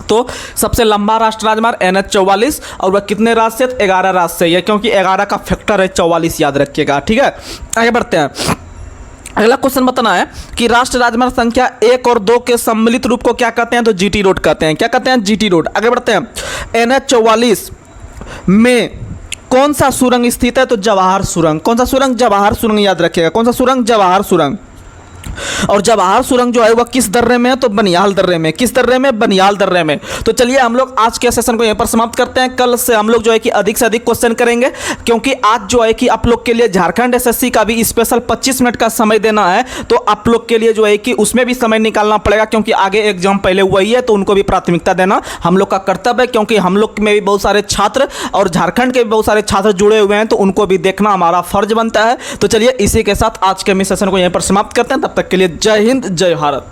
तो सबसे लंबा राष्ट्रीय राजमार्ग NH44 और वह कितने राज्य से? 11 राज्य से। यह क्योंकि 11 का फैक्टर है 44, याद रखिएगा। ठीक है, आगे बढ़ते हैं। अगला क्वेश्चन बताना है कि राष्ट्रीय राजमार्ग संख्या 1 और 2 के सम्मिलित रूप को क्या कहते हैं? तो जीटी रोड कहते हैं। क्या कहते हैं? GT road. आगे बढ़ते हैं। NH44 में कौन सा सुरंग स्थित है? तो जवाहर सुरंग। कौन सा सुरंग? जवाहर सुरंग, याद रखिएगा। कौन सा सुरंग? जवाहर सुरंग। और जवाहर सुरंग जो है वह किस दर्रे में है? तो बनियाल दर्रे में। किस दर्रे में? बनियाल दर्रे में। तो चलिए हम लोग आज के सेशन को यहीं पर समाप्त करते हैं। कल से हम लोग जो है कि अधिक से अधिक क्वेश्चन करेंगे, क्योंकि आज जो है कि आप लोग के लिए झारखंड एसएससी का भी स्पेशल 25 मिनट का समय देना है। तो आप लोग के लिए जो है कि उसमें भी समय निकालना पड़ेगा, क्योंकि आगे एग्जाम पहले वही है, तो उनको भी प्राथमिकता देना हम लोग का कर्तव्य है। क्योंकि हम लोग में भी बहुत सारे छात्र और झारखंड के भी बहुत सारे छात्र जुड़े हुए हैं, तो उनको भी देखना हमारा फर्ज बनता है। तो चलिए इसी के साथ आज के सेशन को यहीं पर समाप्त करते हैं। तब तक के लिए जय हिंद, जय भारत।